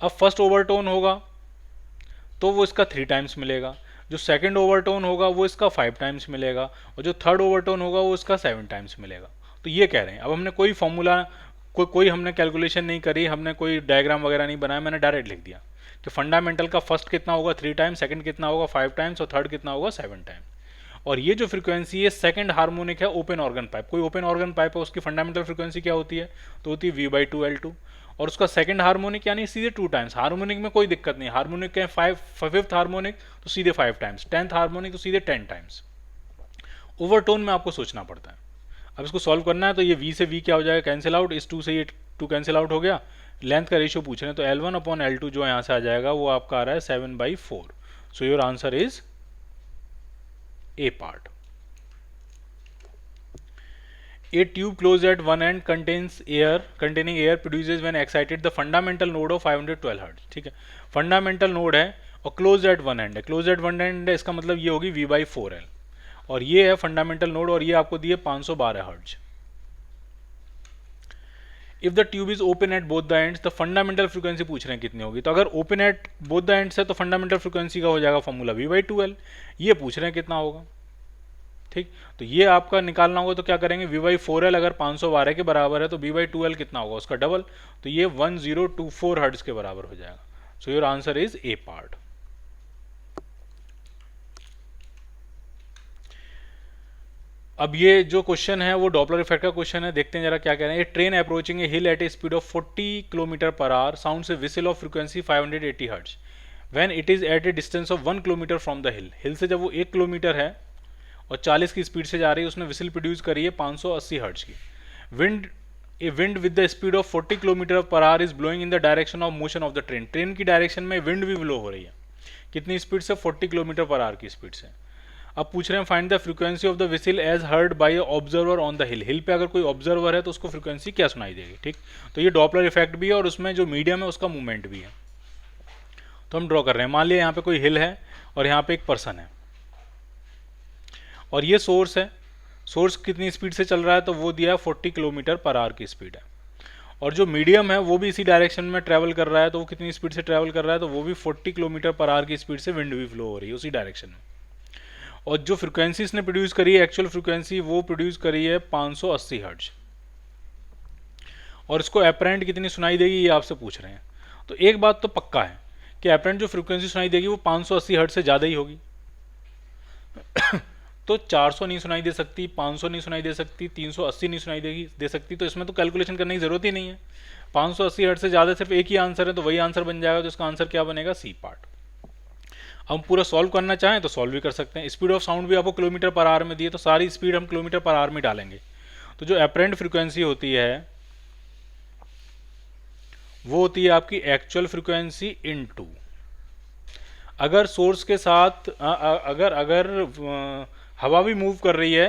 S1: अब फर्स्ट ओवरटोन होगा तो वो इसका 3 टाइम्स मिलेगा, जो सेकंड ओवरटोन होगा वो इसका 5 टाइम्स मिलेगा और जो थर्ड ओवरटोन होगा वो इसका 7 टाइम्स मिलेगा। तो ये कह रहे हैं, अब हमने कोई फॉर्मूला कोई हमने कैलकुलेशन नहीं करी, हमने कोई डायग्राम वगैरह नहीं बनाया, मैंने डायरेक्ट लिख दिया कि फंडामेंटल का फर्स्ट कितना होगा 3 टाइम्स, सेकंड कितना होगा 5 टाइम्स और थर्ड कितना होगा 7 टाइम्स। और ये जो फ्रीक्वेंसी है सेकंड हार्मोनिक है ओपन ऑर्गन पाइप, कोई ओपन ऑर्गन पाइप है उसकी फंडामेंटल फ्रीक्वेंसी क्या होती है, तो होती है V/2L2 और उसका सेकंड हार्मोनिक यानी सीधे 2 टाइम्स, हार्मोनिक में कोई दिक्कत नहीं, हार्मोनिक के फिफ्थ हार्मोनिक तो सीधे 5 टाइम्स, 10th हार्मोनिक तो सीधे 10 टाइम्स। ओवरटोन में आपको सोचना पड़ता है। अब इसको सॉल्व करना है तो ये V से V क्या हो जाएगा, कैंसिल आउट, इस 2 से ये 2 कैंसिल आउट हो गया, लेंथ का रेशियो पूछ रहे हैं तो L1/L2 जो यहाँ से आ जाएगा वो आपका आ रहा है 7/4। सो your answer is A part. A tube closed at one end containing air produces when excited the fundamental node of 512 Hz। ठीक है, फंडामेंटल नोड है और क्लोज एट वन एंड है, क्लोज एट वन एंड है, इसका मतलब ये होगी V/4L और ये है फंडामेंटल नोड और ये आपको दिए 512 hertz. If the tube is open at both the ends, the fundamental frequency पूछ रहे हैं कितनी होगी, तो अगर open at both the ends है तो फंडामेंटल फ्रीक्वेंसी का हो जाएगा फॉर्मूला V/2L, ये पूछ रहे हैं कितना होगा। ठीक, तो ये आपका निकालना होगा तो क्या करेंगे, V/4L अगर 512 के बराबर है तो B/2L कितना होगा उसका डबल, तो ये 1024 हर्ट्ज के बराबर हो जाएगा। सो your answer is A part. अब ये जो क्वेश्चन है वो डॉपलर इफेक्ट का क्वेश्चन है, देखते हैं जरा क्या कह रहे हैं। A train approaching a hill at a speed of 40 km/h sounds a whistle of frequency 580 hertz when it is at a distance of 1 kilometre from the hill. Hill से जब वो 1 किलोमीटर है और 40 की स्पीड से जा रही है, उसने विसिल प्रोड्यूस करी है 580 हर्ट्ज की। Wind with the speed of 40 km/h is blowing in the direction of motion of the train. Train की डायरेक्शन में विंड भी ब्लो हो रही है, कितनी स्पीड से, 40 km/h की स्पीड से। अब पूछ रहे हैं find the frequency of the whistle as heard by a observer on the hill. Hill पे अगर कोई ऑब्जर्वर है तो उसको फ्रीक्वेंसी क्या सुनाई देगी। ठीक, तो ये डॉपलर इफेक्ट भी है और उसमें जो मीडियम है उसका मूवमेंट भी है। तो हम ड्रॉ कर रहे हैं, मान लिया यहाँ पे कोई हिल है और यहाँ पे एक पर्सन है और ये सोर्स है, सोर्स कितनी स्पीड से चल रहा है, तो वो दिया है 40 km/h की स्पीड है और जो मीडियम है वो भी इसी डायरेक्शन में ट्रैवल कर रहा है, तो वो कितनी स्पीड से ट्रैवल कर रहा है, तो वो भी 40 km/h की स्पीड से विंड भी फ्लो हो रही है उसी डायरेक्शन में। और जो फ्रीक्वेंसी इसने प्रोड्यूस करी है, एक्चुअल फ्रीक्वेंसी वो प्रोड्यूस करी है 580 हर्ट्ज और इसको एपरेंट कितनी सुनाई देगी ये आपसे पूछ रहे हैं। तो एक बात तो पक्का है कि एपरेंट जो फ्रीक्वेंसी सुनाई देगी वो 580 हर्ट्ज से ज़्यादा ही होगी। तो 400 नहीं सुनाई दे सकती, 500 नहीं सुनाई दे सकती, 380 नहीं सुनाई दे सकती, तो इसमें तो कैलकुलेशन करने की जरूरत ही नहीं है। 580 हर्ट्ज से ज़्यादा सिर्फ एक ही आंसर है, तो वही आंसर बन जाएगा। तो इसका आंसर क्या बनेगा, सी पार्ट। हम पूरा सॉल्व करना चाहें तो सॉल्व भी कर सकते हैं। स्पीड ऑफ साउंड भी आपको km/h में दी है, तो सारी स्पीड हम km/h में डालेंगे। तो जो एपरेंट फ्रीक्वेंसी होती है वो होती है आपकी एक्चुअल फ्रीक्वेंसी इनटू, अगर सोर्स के साथ अगर हवा भी मूव कर रही है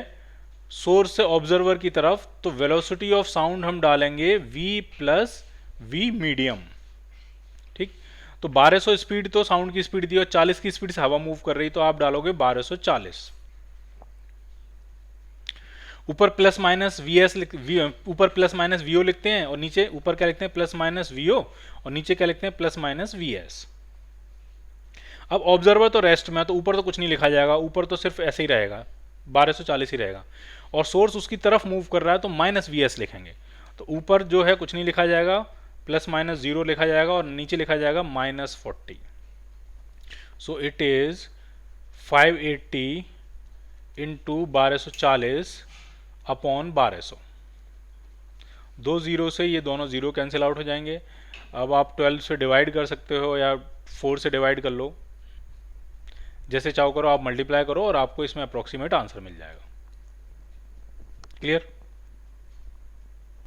S1: सोर्स से ऑब्जर्वर की तरफ, तो वेलोसिटी ऑफ साउंड हम डालेंगे v + v मीडियम। ठीक, तो 1200 स्पीड तो साउंड की स्पीड दी और 40 की स्पीड से हवा मूव कर रही, तो आप डालोगे 1240। ऊपर प्लस माइनस VS ऊपर प्लस माइनस VO लिखते हैं और नीचे ऊपर क्या लिखते हैं, प्लस माइनस VO और नीचे क्या लिखते हैं, प्लस माइनस VS। अब ऑब्जर्वर तो रेस्ट में, तो ऊपर तो कुछ नहीं लिखा जाएगा, ऊपर तो सिर्फ ऐसे ही रहेगा 1240 ही रहेगा और सोर्स उसकी तरफ मूव कर रहा है तो माइनस VS लिखेंगे। तो ऊपर जो है कुछ नहीं लिखा जाएगा, प्लस माइनस 0 लिखा जाएगा और नीचे लिखा जाएगा -40। सो it is 580 into 1240 upon 1200। 2 zero से ये दोनों ज़ीरो कैंसिल आउट हो जाएंगे। अब आप 12 से डिवाइड कर सकते हो या 4 से डिवाइड कर लो, जैसे चाहो करो, आप मल्टीप्लाई करो और आपको इसमें अप्रोक्सीमेट आंसर मिल जाएगा। क्लियर?